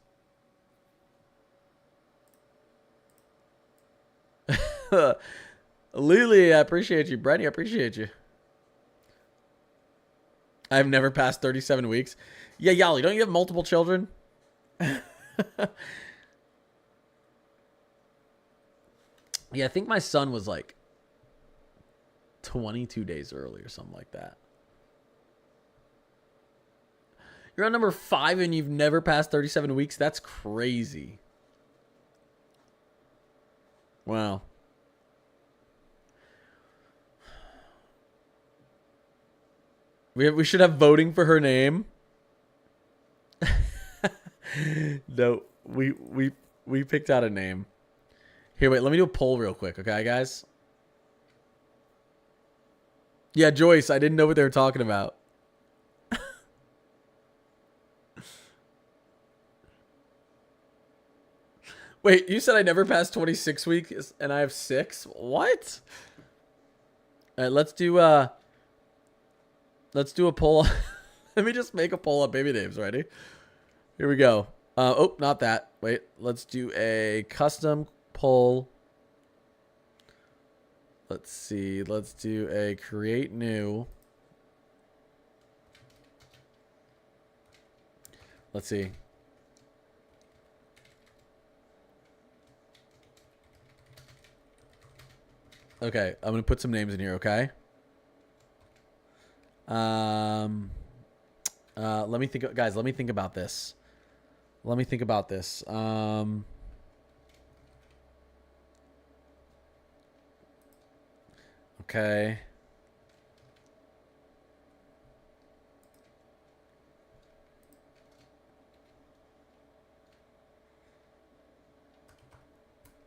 Lily, I appreciate you. Brenny, I appreciate you. I've never passed 37 weeks. Yeah, Yali, don't you have multiple children? Yeah, I think my son was like 22 days early or something like that. You're on number 5 and you've never passed 37 weeks? That's crazy. Wow. We should have voting for her name. No, we picked out a name. Here, wait, let me do a poll real quick, okay, guys? Yeah, Joyce, I didn't know what they were talking about. Wait, you said I never passed 26 weeks and I have 6? What? All right, let's do a poll. Let me just make a poll on baby names. Ready? Here we go. Oh, not that. Wait, let's do a custom poll. Let's see. Let's do a create new. Let's see. Okay, I'm gonna put some names in here. Okay. Let me think, guys. Let me think about this. Okay.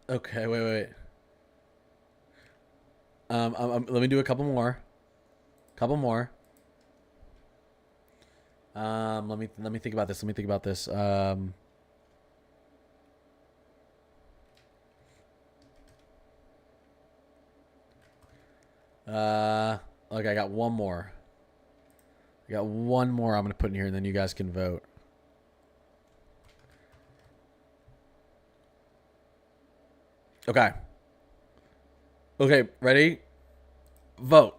Okay, wait. Let me do a couple more. Let me think about this. Okay, I got one more. I'm gonna put in here, and then you guys can vote. Okay. Okay, ready? Vote.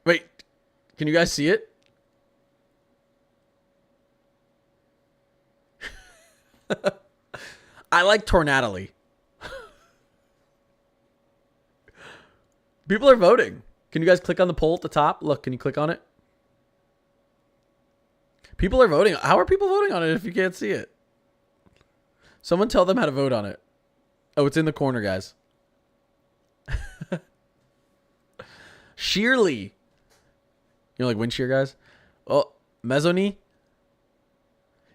Wait, can you guys see it? I like Tornadily. People are voting. Can you guys click on the poll at the top? Look, can you click on it? People are voting. How are people voting on it if you can't see it? Someone tell them how to vote on it. Oh, it's in the corner, guys. Sheerly. You know, like wind shear, guys? Oh, Mezzoni.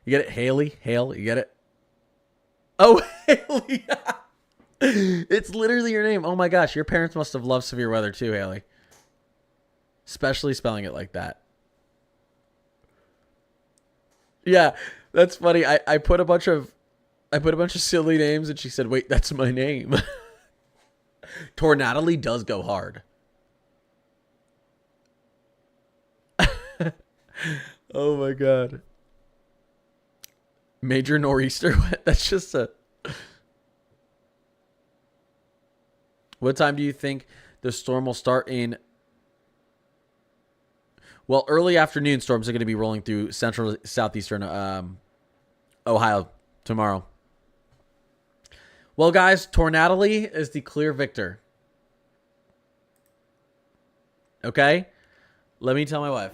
You get it? Haley? Hale, you get it? Oh, Haley. It's literally your name. Oh my gosh, your parents must have loved severe weather too, Haley. Especially spelling it like that. Yeah, that's funny. I put a bunch of silly names and she said, "Wait, that's my name." Tornadily does go hard. Oh my god. Major nor'easter. That's just a... What time do you think the storm will start in? Well, early afternoon storms are going to be rolling through central southeastern Ohio tomorrow. Well, guys, Tornadily is the clear victor. Okay? Let me tell my wife.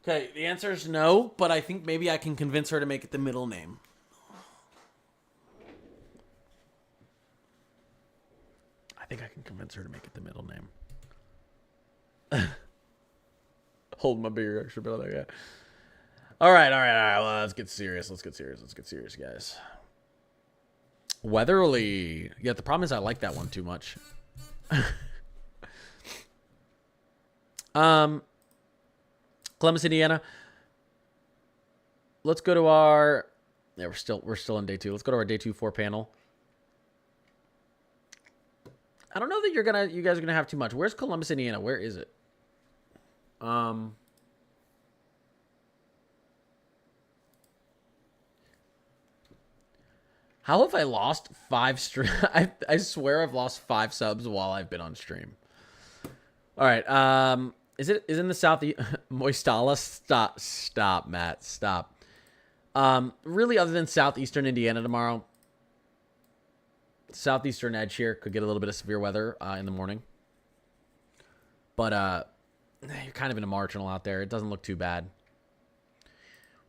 Okay, the answer is no, but I think maybe I can convince her to make it the middle name. I think I can convince her to make it the middle name. Hold my beer, extra bit like that. All right. Well, let's get serious, guys. Weatherly. Yeah, the problem is I like that one too much. Columbus, Indiana. Let's go to our. Yeah, we're still in day 2. Let's go to our day 2-4 panel. I don't know that you guys are gonna have too much. Where's Columbus, Indiana? Where is it? How have I lost 5 stream? I swear I've lost 5 subs while I've been on stream. All right. Is in the southeast? Moistala? Stop, Matt. Stop. Really, other than southeastern Indiana tomorrow, southeastern edge here could get a little bit of severe weather in the morning. But you're kind of in a marginal out there. It doesn't look too bad.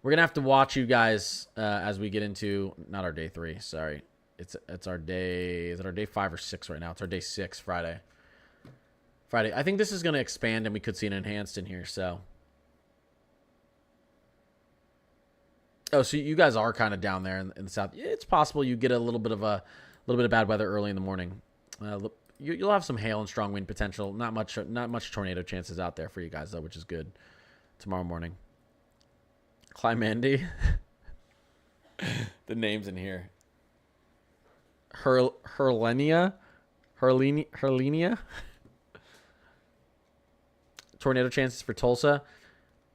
We're gonna have to watch you guys as we get into not our day 3. Sorry, it's our day. Is it our day 5 or 6 right now? It's our day 6, Friday. I think this is gonna expand, and we could see an enhanced in here. So, so you guys are kind of down there in the south. It's possible you get a little bit of bad weather early in the morning. You'll have some hail and strong wind potential. Not much tornado chances out there for you guys though, which is good. Tomorrow morning. Clymandy. The names in here. Herlenia. Tornado chances for Tulsa.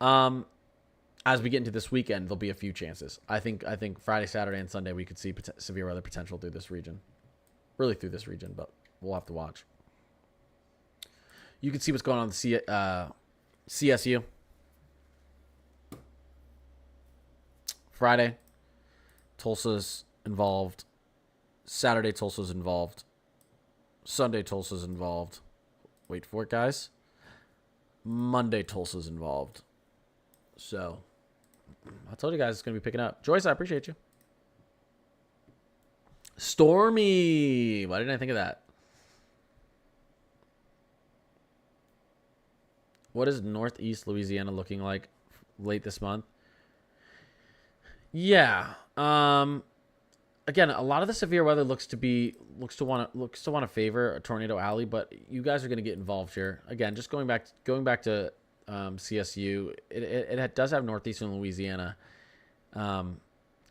As we get into this weekend, there'll be a few chances. I think Friday, Saturday, and Sunday we could see severe weather potential through this region. Really through this region, but we'll have to watch. You can see what's going on in the CSU. Friday, Tulsa's involved. Saturday, Tulsa's involved. Sunday, Tulsa's involved. Wait for it, guys. Monday, Tulsa's involved. So, I told you guys it's going to be picking up. Joyce, I appreciate you. Stormy. Why didn't I think of that? What is Northeast Louisiana looking like late this month? Yeah. Again, a lot of the severe weather looks to want to favor a tornado alley, but you guys are going to get involved here. Again, just going back to CSU, it does have northeastern Louisiana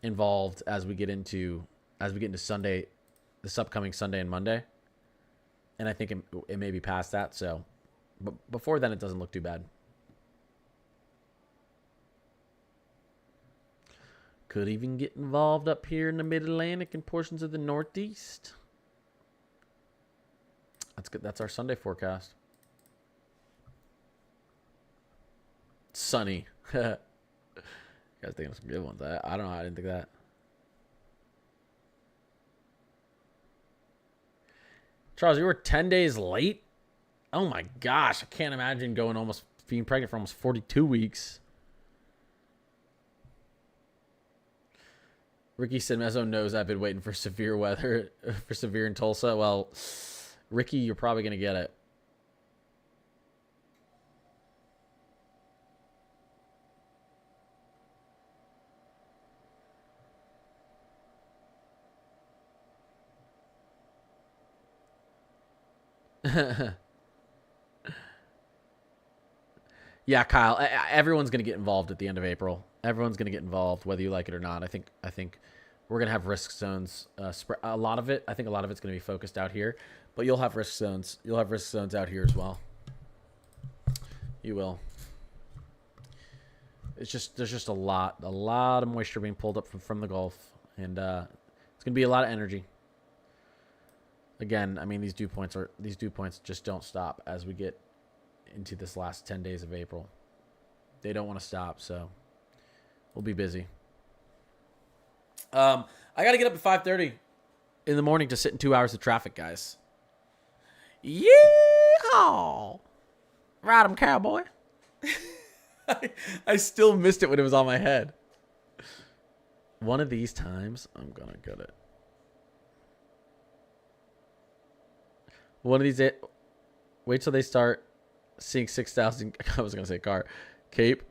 involved as we get into Sunday, this upcoming Sunday and Monday, and I think it may be past that. So, but before then, it doesn't look too bad. Could even get involved up here in the Mid-Atlantic and portions of the Northeast. That's good. That's our Sunday forecast. Sunny. You guys think of some good ones. I don't know. I didn't think of that. Charles, you were 10 days late? Oh my gosh. I can't imagine being pregnant for almost 42 weeks. Ricky said Mezzo knows I've been waiting for severe weather, for severe in Tulsa. Well, Ricky, you're probably going to get it. Yeah, Kyle, everyone's going to get involved at the end of April. Everyone's going to get involved, whether you like it or not. I think we're going to have risk zones. A lot of it's going to be focused out here, but you'll have risk zones. You'll have risk zones out here as well. You will. There's just a lot of moisture being pulled up from the Gulf, and it's going to be a lot of energy. Again, I mean, these dew points just don't stop as we get into this last 10 days of April. They don't want to stop, so we'll be busy. I got to get up at 5:30 in the morning to sit in 2 hours of traffic, guys. Yeehaw! Ride 'em, cowboy. I still missed it when it was on my head. One of these times, I'm gonna get it. One of these days, wait till they start seeing 6,000. I was gonna say car, Cape.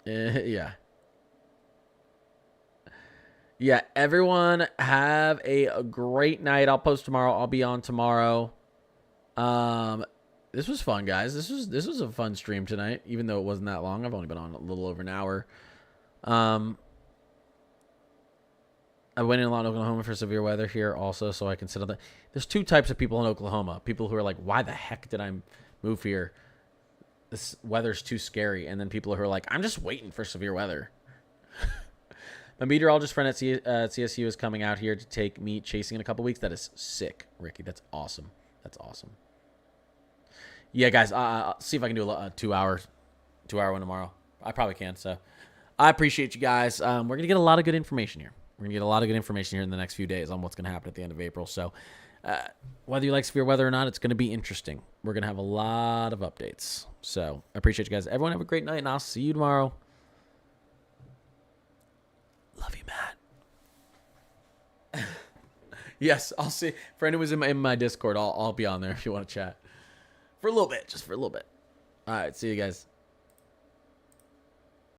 Yeah. Yeah, everyone have a great night. I'll post tomorrow. I'll be on tomorrow. This was fun, guys. This was a fun stream tonight, even though it wasn't that long. I've only been on a little over an hour. I went in a lot in Oklahoma for severe weather here also, so I can sit on the... There's two types of people in Oklahoma. People who are like, why the heck did I move here? This weather's too scary. And then people who are like, I'm just waiting for severe weather. My meteorologist friend at CSU is coming out here to take me chasing in a couple weeks. That is sick, Ricky. That's awesome. That's awesome. Yeah, guys, I'll see if I can do a 2-hour one tomorrow. I probably can, so I appreciate you guys. We're going to get a lot of good information here. We're going to get a lot of good information here in the next few days on what's going to happen at the end of April. So whether you like severe weather or not, it's going to be interesting. We're going to have a lot of updates. So I appreciate you guys. Everyone have a great night, and I'll see you tomorrow. Love you, Matt. Yes, I'll see. For anyone who's in my Discord, I'll be on there if you want to chat. For a little bit. Just for a little bit. All right, see you guys.